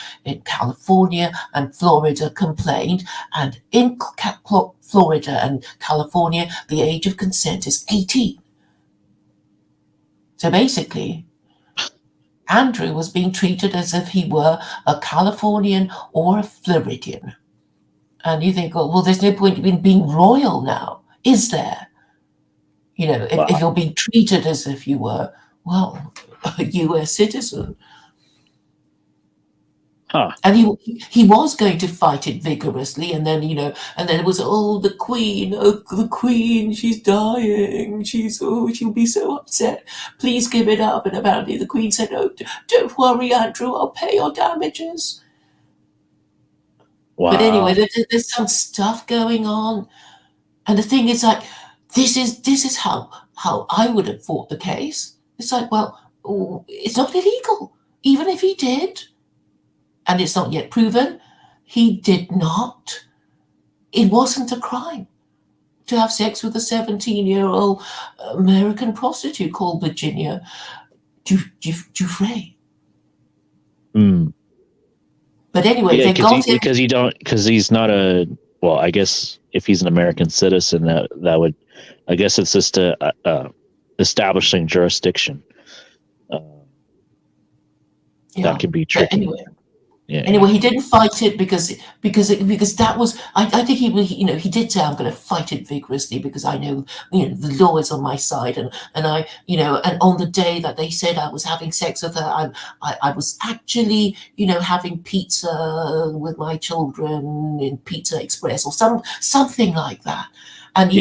California and Florida complained, and in Florida and California, the age of consent is 18. So basically, Andrew was being treated as if he were a Californian or a Floridian. And you think, well, there's no point in being royal now, is there? If you're being treated as if you were, well, a US citizen. Huh. And he was going to fight it vigorously, and then it was, the queen, she's dying, she'll be so upset. Please give it up. And apparently the queen said, "Oh, don't worry, Andrew, I'll pay your damages." Wow. But anyway, there's some stuff going on, and the thing is, like, this is how I would have fought the case. It's like, well, it's not illegal, even if he did. And it's not yet proven, he did not. It wasn't a crime to have sex with a 17-year-old American prostitute called Virginia Giuffre. Mm. But anyway, they got him because he's not a. Well, I guess if he's an American citizen, that would, I guess it's just establishing jurisdiction. That could be tricky. But anyway, he didn't fight it because that was, I think he did say, "I'm going to fight it vigorously because I know the law is on my side, and I and on the day that they said I was having sex with her, I was actually having pizza with my children in Pizza Express or something like that." And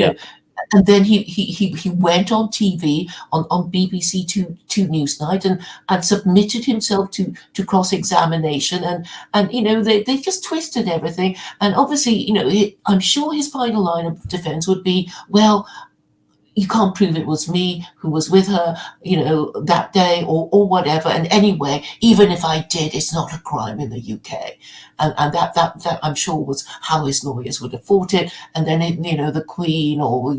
and then he went on TV on BBC Two Newsnight and submitted himself to cross-examination, and they just twisted everything. And obviously, I'm sure his final line of defense would be, "Well, you can't prove it was me who was with her, that day or whatever. And anyway, even if I did, it's not a crime in the UK." And that I'm sure was how his lawyers would have fought it. And then, the Queen or,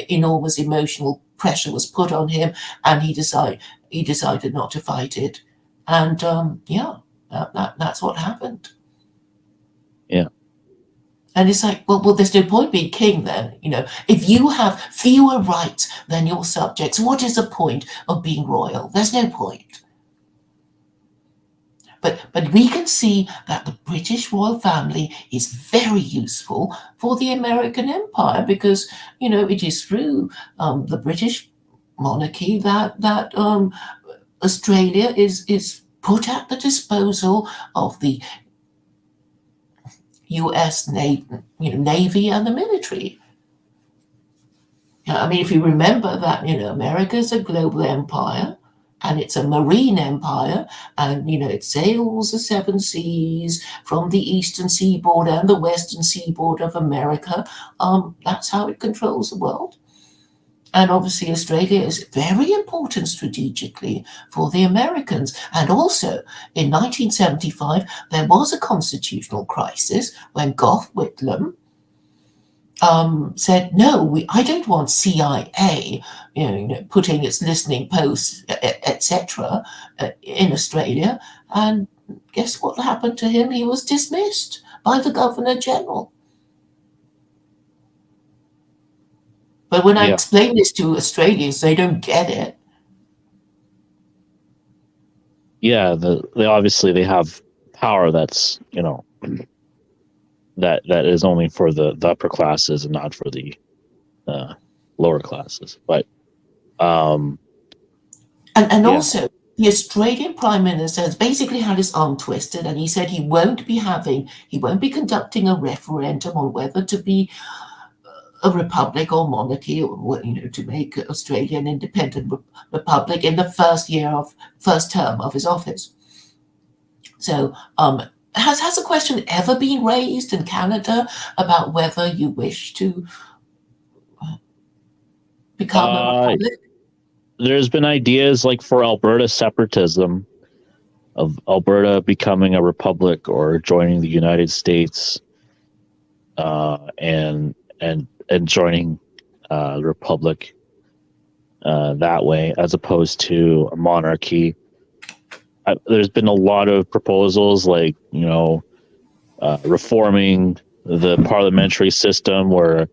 enormous emotional pressure was put on him, and he decided not to fight it. And that's what happened. Yeah. And it's like, well, there's no point being king then. If you have fewer rights than your subjects, what is the point of being royal? There's no point. But we can see that the British royal family is very useful for the American Empire because, it is through the British monarchy that Australia is put at the disposal of the US Navy and the military. I mean, if you remember that, America is a global empire and it's a marine empire, and, it sails the 7 seas from the eastern seaboard and the western seaboard of America. That's how it controls the world. And obviously, Australia is very important strategically for the Americans. And also, in 1975, there was a constitutional crisis when Gough Whitlam said, "No, I don't want CIA, putting its listening posts, etc., in Australia." And guess what happened to him? He was dismissed by the Governor General. But when I explain this to Australians, they don't get it. Yeah, they obviously have power that's that is only for the upper classes and not for the lower classes. But and also the Australian Prime Minister has basically had his arm twisted, and he said he won't be conducting a referendum on whether to be a republic or monarchy, or to make Australia an independent republic in the first term of his office. So, has a question ever been raised in Canada about whether you wish to become a republic? There's been ideas like for Alberta separatism, of Alberta becoming a republic or joining the United States, and joining the republic that way, as opposed to a monarchy. There's been a lot of proposals, like reforming the parliamentary system, where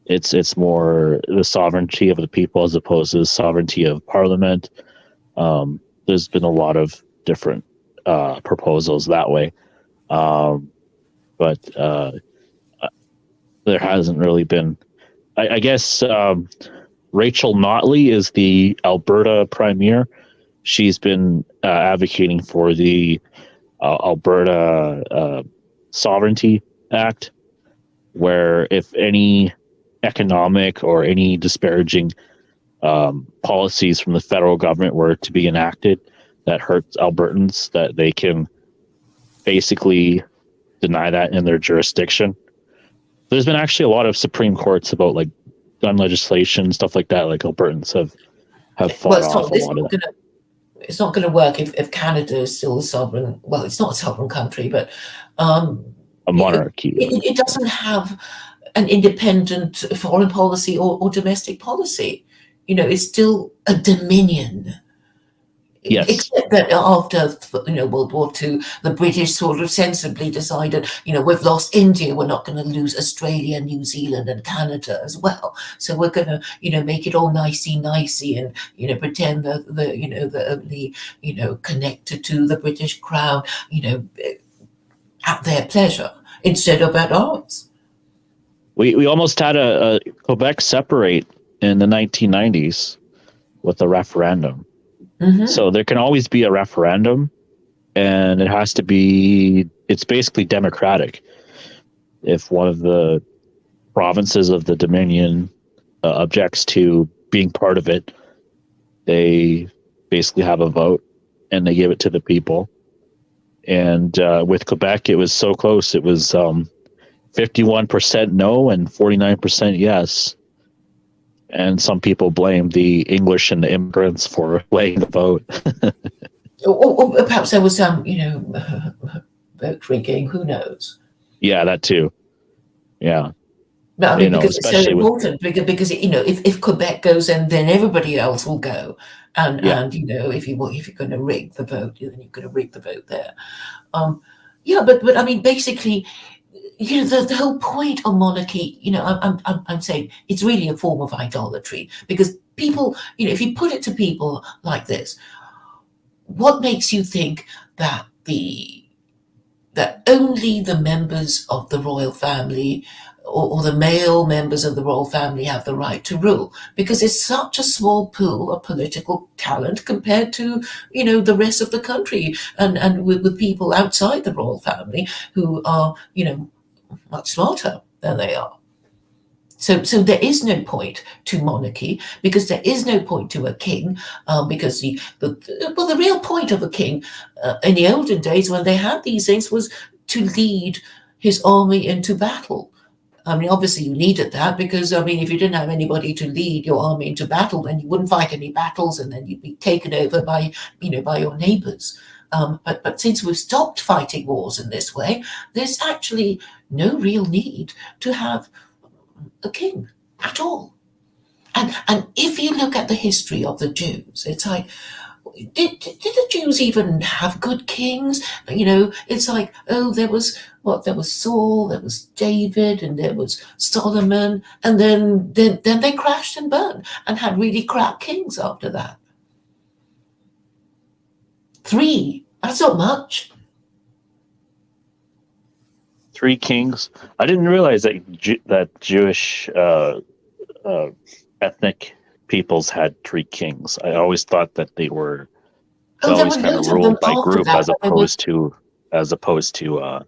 it's more the sovereignty of the people as opposed to the sovereignty of parliament. There's been a lot of different proposals that way, but there hasn't really been. I guess Rachel Notley is the Alberta Premier. She's been advocating for the Alberta Sovereignty Act, where if any economic or any disparaging policies from the federal government were to be enacted that hurts Albertans, that they can basically deny that in their jurisdiction. There's been actually a lot of Supreme Courts about like gun legislation, stuff like that. Like Albertans have fought off a lot of that. It's not going to work if Canada is still a sovereign. Well, it's not a sovereign country, but a monarchy. It doesn't have an independent foreign policy or domestic policy. It's still a dominion. Yes. Except that after World War II, the British sort of sensibly decided, we've lost India, we're not going to lose Australia, New Zealand, and Canada as well. So we're going to, make it all nicey and pretend that they're only connected to the British Crown, at their pleasure instead of at ours. We almost had a Quebec separate in the 1990s with a referendum. Mm-hmm. So there can always be a referendum, and it's basically democratic. If one of the provinces of the Dominion objects to being part of it, they basically have a vote and they give it to the people. And with Quebec, it was so close. It was 51% no and 49% yes. And some people blame the English and the immigrants for laying the vote. or perhaps there was some, vote drinking. Who knows? Yeah, that too. Yeah. But because it's so important, because if Quebec goes, and then everybody else will go, and if you're going to rig the vote, then you're going to rig the vote there. But basically, the whole point of monarchy, I'm saying it's really a form of idolatry, because people, if you put it to people like this, what makes you think that only the members of the royal family or the male members of the royal family have the right to rule? Because it's such a small pool of political talent compared to, the rest of the country, and with people outside the royal family who are, much smarter than they are. So there is no point to monarchy, because there is no point to a king, because the real point of a king in the olden days when they had these things was to lead his army into battle. Obviously you needed that, because if you didn't have anybody to lead your army into battle, then you wouldn't fight any battles, and then you'd be taken over by your neighbors. But since we've stopped fighting wars in this way, there's actually no real need to have a king at all. And if you look at the history of the Jews, it's like, did the Jews even have good kings? It's like, there was Saul, there was David, and there was Solomon, and then they crashed and burned and had really crap kings after that. 3, that's not much. 3 kings. I didn't realize that Jewish ethnic peoples had 3 kings. I always thought that they were It's Oh, there always were kind of loads of them ruled by after group that, but they were as opposed to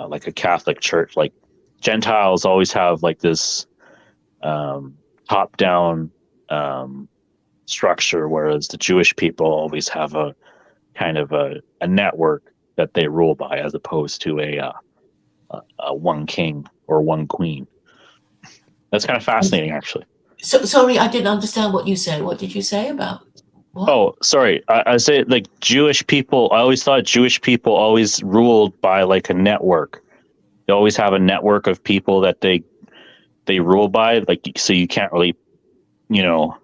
like a Catholic church. Like Gentiles always have like this top down structure, whereas the Jewish people always have a kind of a network that they rule by, as opposed to a one king or one queen. That's kind of fascinating, actually. so sorry, I didn't understand what you said. What did you say about what? Oh, sorry. I say like Jewish people. I always thought Jewish people always ruled by like a network. They always have a network of people that they rule by. Like, so you can't really, you know,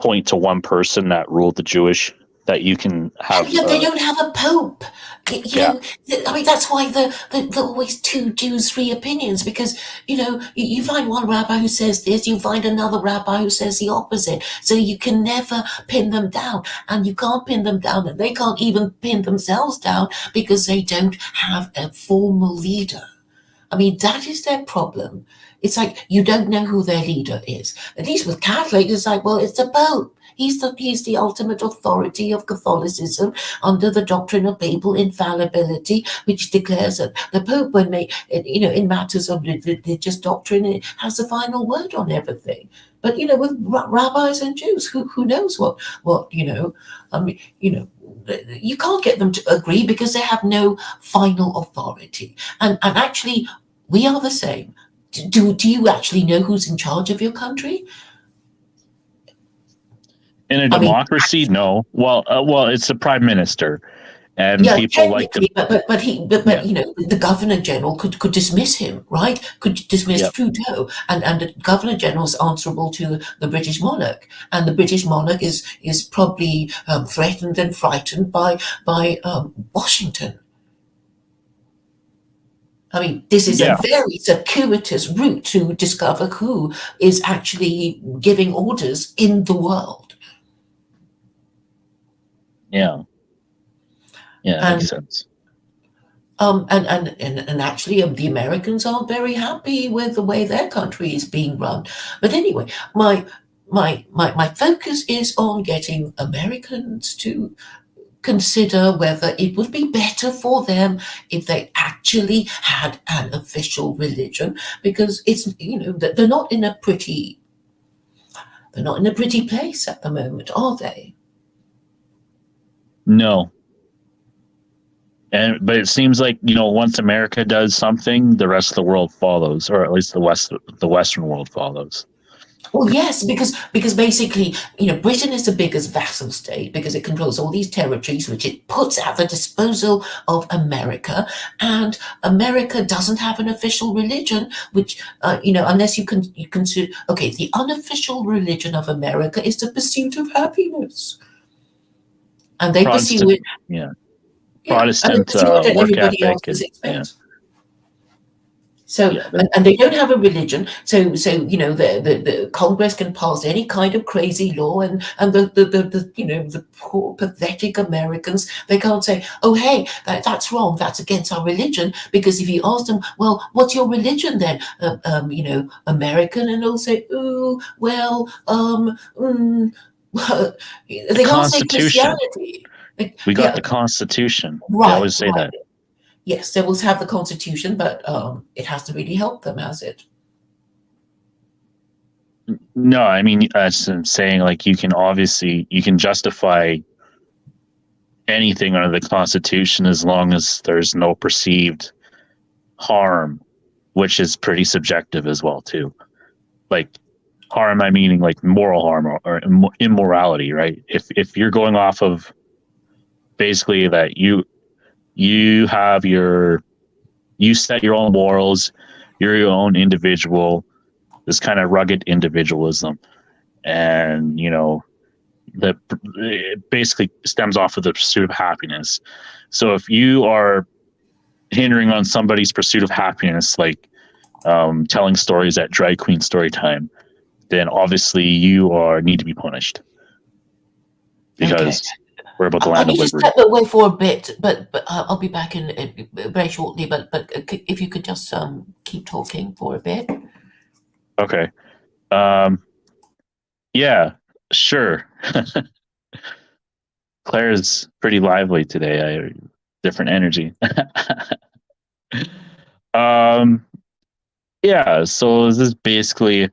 point to one person that ruled the Jewish. That you can have. Yeah, they don't have a pope. You Yeah, know, I mean, that's why the always two Jews, three opinions, because, you know, you find one rabbi who says this, you find another rabbi who says the opposite. So you can never pin them down, and you can't pin them down, and they can't even pin themselves down because they don't have a formal leader. I mean, that is their problem. It's like you don't know who their leader is. At least with Catholics, it's like, well, it's the Pope. He's the ultimate authority of Catholicism under the doctrine of papal infallibility, which declares that the Pope, when in matters of religious doctrine, it has the final word on everything. But with rabbis and Jews, who knows what I mean, you can't get them to agree because they have no final authority. And actually, we are the same. Do you actually know who's in charge of your country? in a I mean, democracy, no. Well, it's the prime minister, and yeah, people like to. technically, but Yeah, the governor general could dismiss him, right? Could dismiss yeah, Trudeau, and the governor general is answerable to the British monarch, and the British monarch is probably threatened and frightened by Washington. I mean, this is a yeah, very circuitous route to discover who is actually giving orders in the world. yeah, yeah. It makes And sense. and actually, the Americans aren't very happy with the way their country is being run. But anyway, my focus is on getting Americans to consider whether it would be better for them if they actually had an official religion, because they're not in a pretty place at the moment, are they? No, but it seems like once America does something, the rest of the world follows, or at least the Western world follows. Well, yes, because basically, Britain is the biggest vassal state because it controls all these territories, which it puts at the disposal of America, and America doesn't have an official religion, which unless you consider, okay, the unofficial religion of America is the pursuit of happiness, and they pursue Protestant, it, yeah, yeah, and they Protestant pursue it at work everybody ethic, else's and yeah, expense. So, yeah, and they don't have a religion. So the Congress can pass any kind of crazy law, and the poor pathetic Americans, they can't say, oh hey, that's wrong, that's against our religion, because if you ask them, well, what's your religion then, American, and they'll say, oh well, the they can't say Constitution. Christianity. Like, We got yeah, the Constitution. They right, always say right. that. Yes, they will have the Constitution, but it hasn't really helped them, has it? No, I mean, as I'm saying, like you can justify anything under the Constitution as long as there's no perceived harm, which is pretty subjective as well too. Like harm, I meaning like moral harm or immorality, right? If you're going off of basically that you have you set your own morals, you're your own individual, this kind of rugged individualism, and that it basically stems off of the pursuit of happiness. So if you are hindering on somebody's pursuit of happiness, like telling stories at drag queen story time, then obviously you need to be punished Okay. because we're about the I land of need to liberty. step away for a bit, but I'll be back in very shortly. But if you could just keep talking for a bit. Okay. Yeah, sure. Claire is pretty lively today. Different energy. um, yeah. So this is basically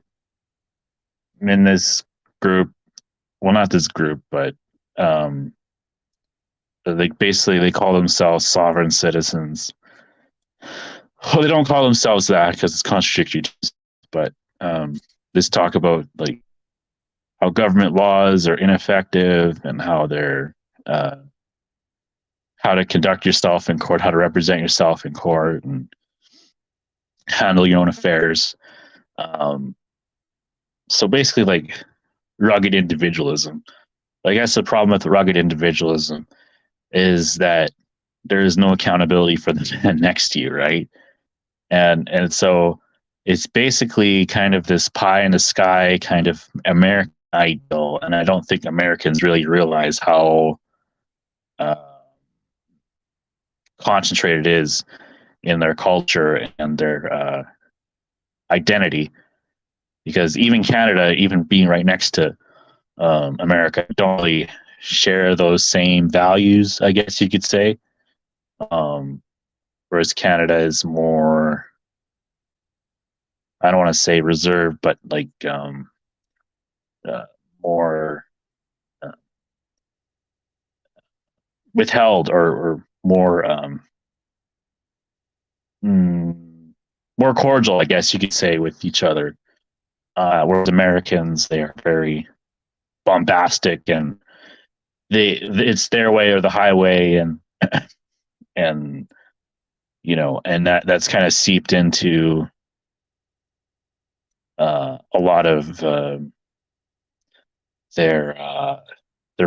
in this group. Well, not this group, but um, like basically they call themselves sovereign citizens. Well, they don't call themselves that because it's contradictory. But this talk about like how government laws are ineffective and how they're how to conduct yourself in court, how to represent yourself in court, and handle your own affairs. Um, so basically, like rugged individualism. I guess the problem with rugged individualism is that there is no accountability for the man next to you, right? And so it's basically kind of this pie in the sky kind of American ideal, and I don't think Americans really realize how concentrated it is in their culture and their identity. Because even Canada, even being right next to America, don't really share those same values, I guess you could say. Whereas Canada is more, I don't want to say reserved, but like more withheld or more more cordial, I guess you could say, with each other. Whereas Americans, they are very bombastic and it's their way or the highway, and you know, and that's kind of seeped into a lot of their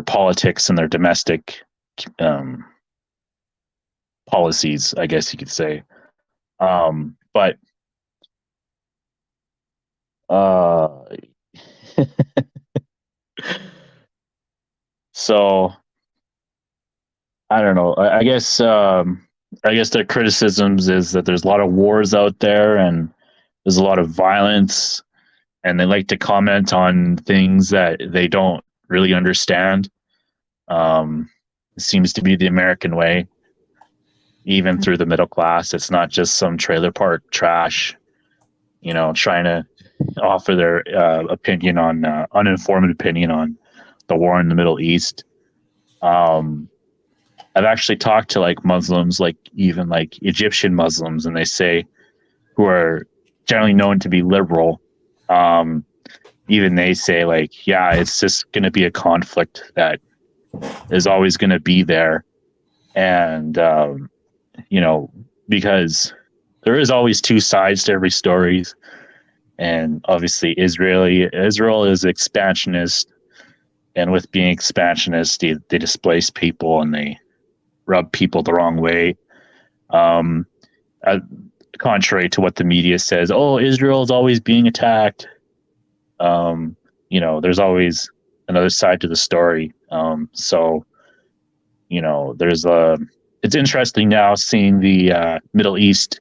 politics and their domestic policies, I guess you could say. But so I don't know. I guess their criticisms is that there's a lot of wars out there and there's a lot of violence, and they like to comment on things that they don't really understand. It seems to be the American way, even through the middle class. It's not just some trailer park trash, you know, trying to offer their opinion on uninformed opinion on the war in the Middle East. I've actually talked to like Muslims, like even like Egyptian Muslims, and they say, who are generally known to be liberal, even they say like, yeah, it's just going to be a conflict that is always going to be there. And, you know, because there is always two sides to every story. And obviously Israel is expansionist. And with being expansionist, they displace people and they rub people the wrong way. Contrary to what the media says, oh, Israel is always being attacked. You know, there's always another side to the story. So, you know, it's interesting now seeing the Middle East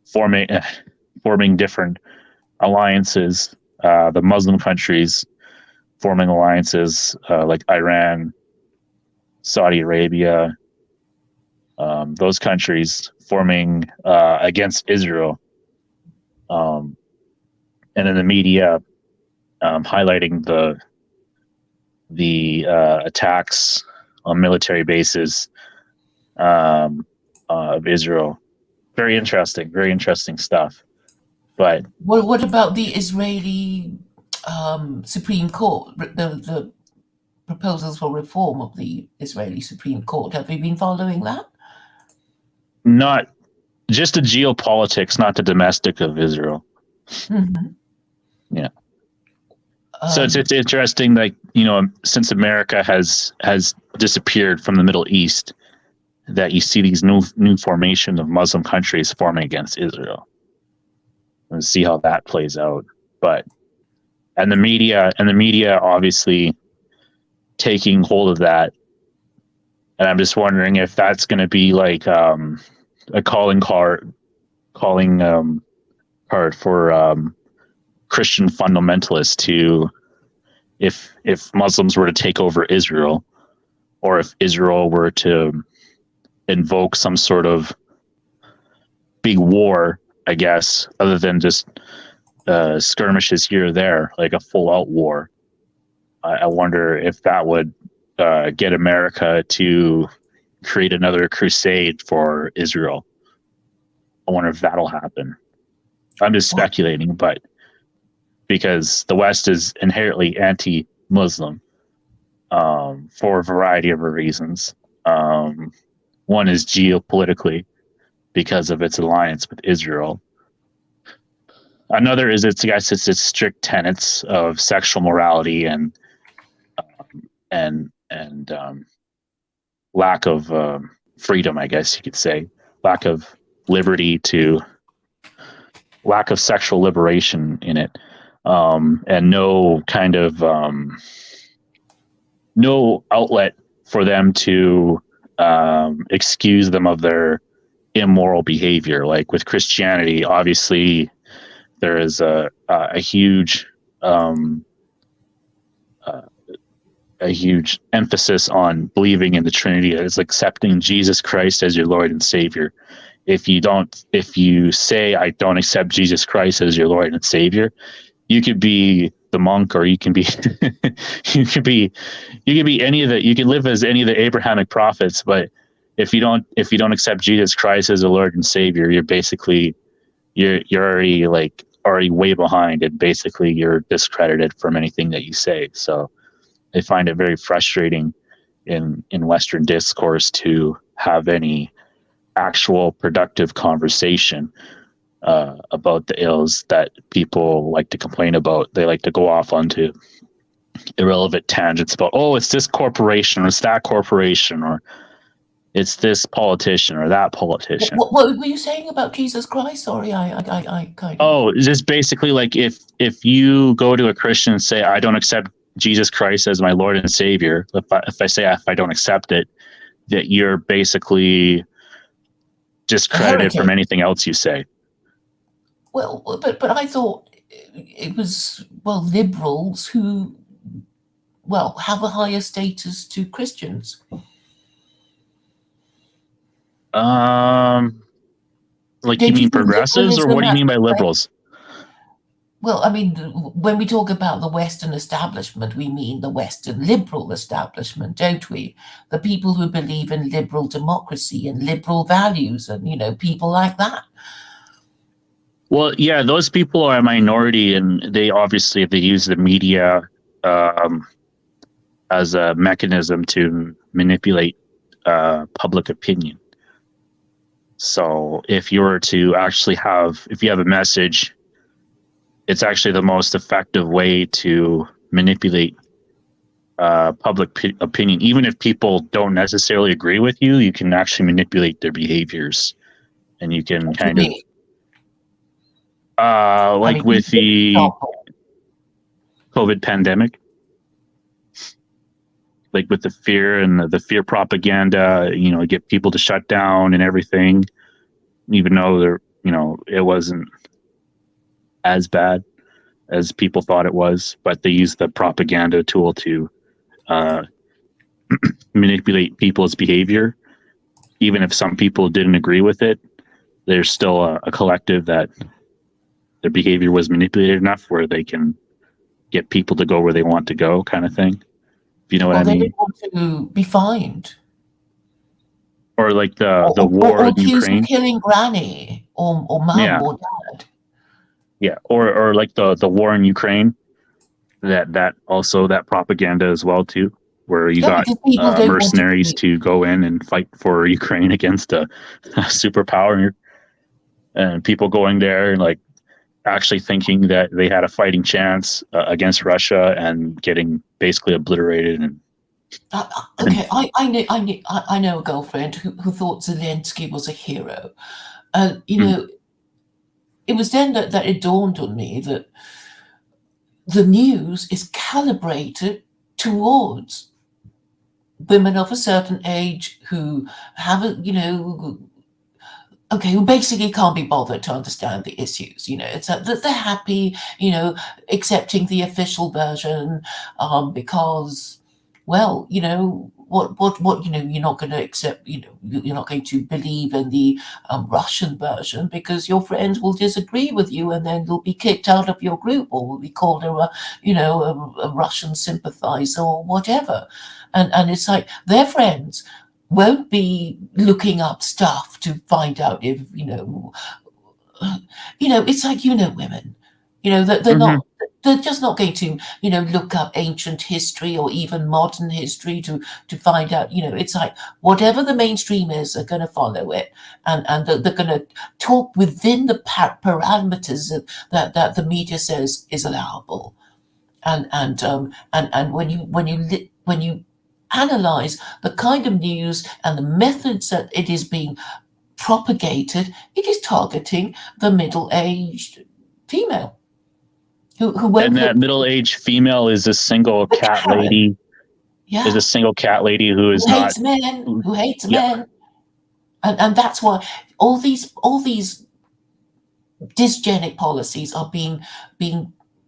forming different alliances. The Muslim countries forming alliances like Iran, Saudi Arabia, those countries forming against Israel, and in the media highlighting the attacks on military bases of Israel. Very interesting stuff. But what about the Israeli Supreme Court? The proposals for reform of the Israeli Supreme Court. Have you been following that? Not just the geopolitics, not the domestic of Israel. Mm-hmm. Yeah. So it's interesting, like, you know, since America has disappeared from the Middle East, that you see these new formation of Muslim countries forming against Israel. And see how that plays out. But and the media obviously taking hold of that. And I'm just wondering if that's going to be like a calling card for Christian fundamentalists to if Muslims were to take over Israel, or if Israel were to invoke some sort of big war, I guess, other than just skirmishes here or there, like a full-out war. I wonder if that would get America to create another crusade for Israel. I wonder if that'll happen. I'm just speculating, but because the West is inherently anti-Muslim for a variety of reasons. One is geopolitically, because of its alliance with Israel. Another is its strict tenets of sexual morality and lack of freedom, I guess you could say, lack of liberty, lack of sexual liberation in it, and no kind of no outlet for them to excuse them of their immoral behavior. Like with Christianity, obviously there is a huge emphasis on believing in the Trinity, as accepting Jesus Christ as your Lord and Savior. If you say I don't accept Jesus Christ as your Lord and Savior, you could be the monk, or you can be you could be any of the, you can live as any of the Abrahamic prophets, but if you don't accept Jesus Christ as a Lord and Savior, you're basically you're already way behind, and basically you're discredited from anything that you say. So I find it very frustrating in Western discourse to have any actual productive conversation about the ills that people like to complain about. They like to go off onto irrelevant tangents about, oh, it's this corporation, or it's that corporation, or it's this politician or that politician. What were you saying about Jesus Christ? Sorry, I kind of... Oh, just basically like if you go to a Christian and say, I don't accept Jesus Christ as my Lord and Savior, if I don't accept it, that you're basically discredited from anything else you say. Well, but I thought it was, well, liberals who, well, have a higher status to Christians. Like, you mean progressives, or what do you mean by liberals? Well, I mean, when we talk about the Western establishment, we mean the Western liberal establishment, don't we? The people who believe in liberal democracy and liberal values, and, you know, people like that. Well, yeah, those people are a minority, and they use the media as a mechanism to manipulate public opinion. So if you were to actually if you have a message, it's actually the most effective way to manipulate public opinion. Even if people don't necessarily agree with you, you can actually manipulate their behaviors, and you can kind of, with the COVID pandemic, like with the fear and the fear propaganda, you know, get people to shut down and everything, even though it wasn't as bad as people thought it was, but they used the propaganda tool to manipulate people's behavior. Even if some people didn't agree with it, there's still a collective that their behavior was manipulated enough where they can get people to go where they want to go, kind of thing. If you know what I mean? They want to be fined. Or like the war in Ukraine. Killing granny or mum or dad. Yeah, or like the war in Ukraine. That also, that propaganda as well too, where you got mercenaries to go in and fight for Ukraine against a superpower, and people going there and like actually thinking that they had a fighting chance against Russia and getting basically obliterated. And okay, I know a girlfriend who thought Zelensky was a hero. You know, it was then that it dawned on me that the news is calibrated towards women of a certain age who have okay, who basically can't be bothered to understand the issues. It's that they're happy, accepting the official version, because, well, what, you're not going to accept, you're not going to believe in the Russian version because your friends will disagree with you, and then you'll be kicked out of your group, or will be called a Russian sympathizer or whatever. And it's like their friends won't be looking up stuff to find out if it's like women, that they're just not going to look up ancient history or even modern history to find out. It's like whatever the mainstream is, they're going to follow it, and they're going to talk within the parameters that the media says is allowable. And when you analyze the kind of news and the methods that it is being propagated, it is targeting the middle-aged female who won't. And that middle-aged female is a single cat lady. Yeah. Is a single cat lady who hates men. And that's why all these dysgenic policies are being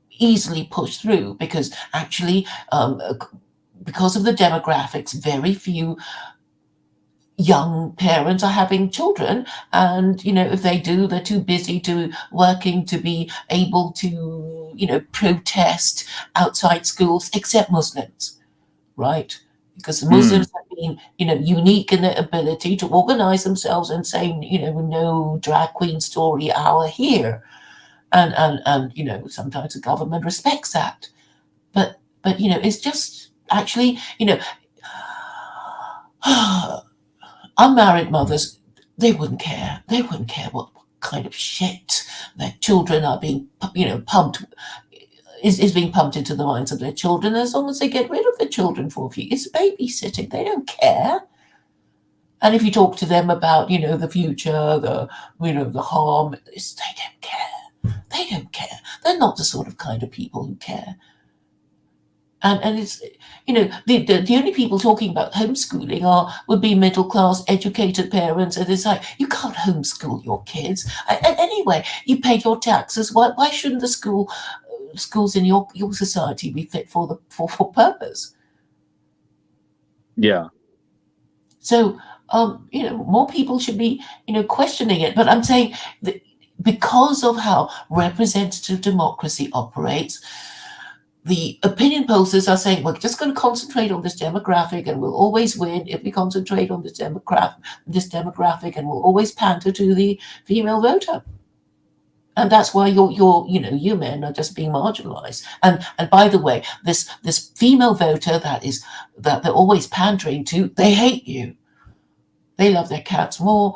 easily pushed through, because actually, because of the demographics, very few young parents are having children, and if they do, they're too busy working to be able to protest outside schools, except Muslims, right? Because the Muslims have been unique in their ability to organize themselves and say no drag queen story hour here, and sometimes the government respects that, but it's just actually unmarried mothers, they wouldn't care. They wouldn't care what kind of shit their children are being, pumped, is being pumped into the minds of their children, as long as they get rid of the children for a few. It's babysitting. They don't care. And if you talk to them about, the future, the harm, they don't care. They don't care. They're not the sort of kind of people who care. And it's, the only people talking about homeschooling would be middle-class, educated parents. And it's like, you can't homeschool your kids. And anyway, you pay your taxes. Why shouldn't the schools in your society be fit for purpose? Yeah. So, more people should be, questioning it. But I'm saying that because of how representative democracy operates, the opinion posters are saying, we're just going to concentrate on this demographic and we'll always win if we concentrate on this demographic, and we'll always pander to the female voter. And that's why you men are just being marginalized. And by the way, this female voter that they're always pandering to, they hate you. They love their cats more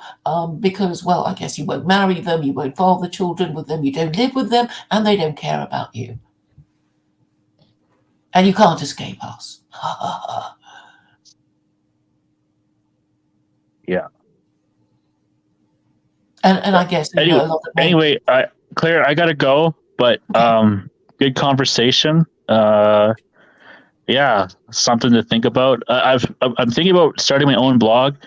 because, well, I guess you won't marry them, you won't father children with them, you don't live with them, and they don't care about you. And you can't escape us. Yeah. And I guess anyway, Claire, I gotta go, but good conversation. Yeah, something to think about. I'm thinking about starting my own blog.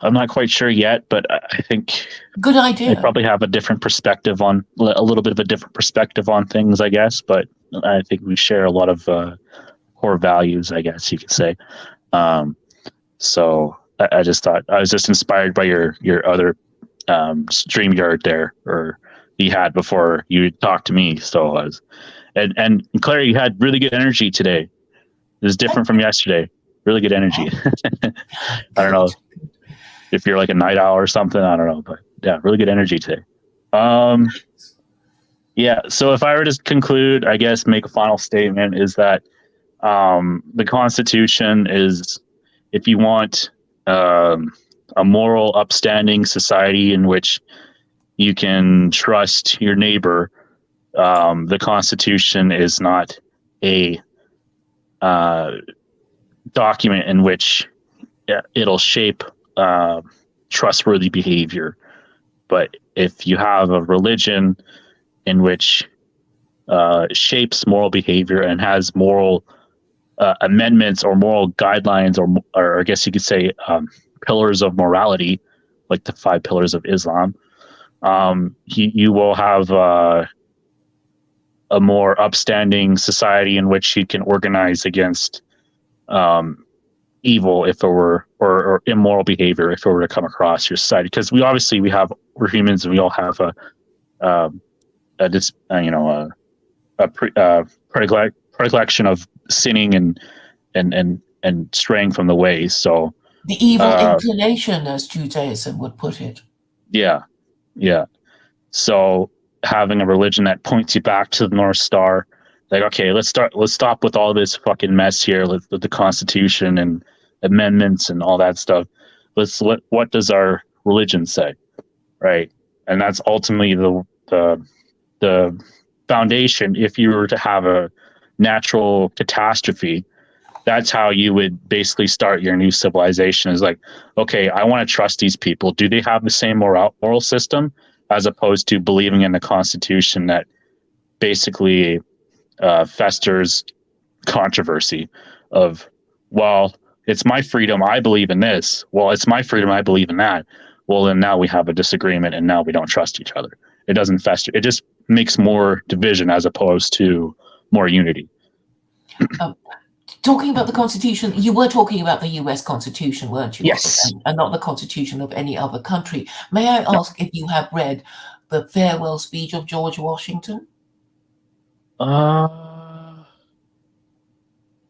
I'm not quite sure yet, but I think good idea. I probably have a little bit of a different perspective on things, I guess. But I think we share a lot of core values, I guess you could say. So I just thought I was just inspired by your other StreamYard there, or you had before you talked to me. So I was, and Claire, you had really good energy today. It was different from yesterday. Really good energy. I don't know if you're like a night owl or something. I don't know, but yeah, really good energy today. Yeah. So if I were to conclude, I guess, make a final statement, is that the Constitution is, if you want a moral, upstanding society in which you can trust your neighbor, the Constitution is not a document in which it'll shape trustworthy behavior. But if you have a religion in which shapes moral behavior and has moral amendments or moral guidelines, or I guess you could say pillars of morality, like the 5 pillars of Islam, you will have a more upstanding society in which you can organize against evil if it were, or immoral behavior if it were to come across your society. Because we're humans, and we all have predilection of sinning and straying from the ways. So The evil inclination, as Judaism would put it. yeah. So having a religion that points you back to the North Star, like, okay, let's stop with all this fucking mess here with the Constitution and amendments and all that stuff. What does our religion say, right? And that's ultimately the foundation. If you were to have a natural catastrophe, that's how you would basically start your new civilization. Is like, okay, I want to trust these people. Do they have the same moral system, as opposed to believing in the Constitution that basically festers controversy of, well, it's my freedom, I believe in this. Well, it's my freedom, I believe in that. Well, then now we have a disagreement, and now we don't trust each other. It doesn't fester. It just makes more division as opposed to more unity. Talking about the Constitution, you were talking about the US Constitution, weren't you? Yes. And not the Constitution of any other country. May I ask if you have read the farewell speech of George Washington?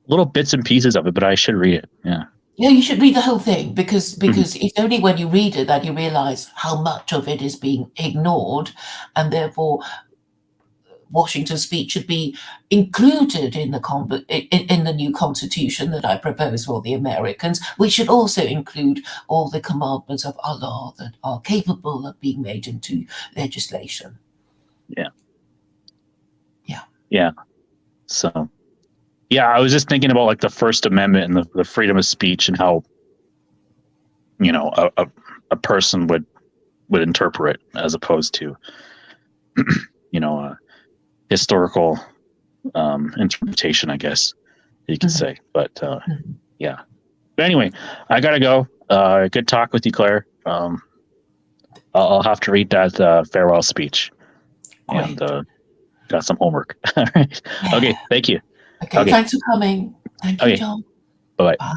Little bits and pieces of it, but I should read it. Yeah. Yeah, you should read the whole thing, because it's only when you read it that you realize how much of it is being ignored, and therefore Washington's speech should be included in the new Constitution that I propose for the Americans. We should also include all the commandments of Allah that are capable of being made into legislation. Yeah. So, yeah, I was just thinking about like the First Amendment and the freedom of speech, and how, a person would interpret it, as opposed to, historical interpretation, I guess you could say. But yeah. But anyway, I gotta go. Good talk with you, Claire. I'll have to read that farewell speech. Great. And got some homework. All right. Okay. Thank you. Okay. Thanks for coming. Thank you, Okay. John. Bye-bye. Bye.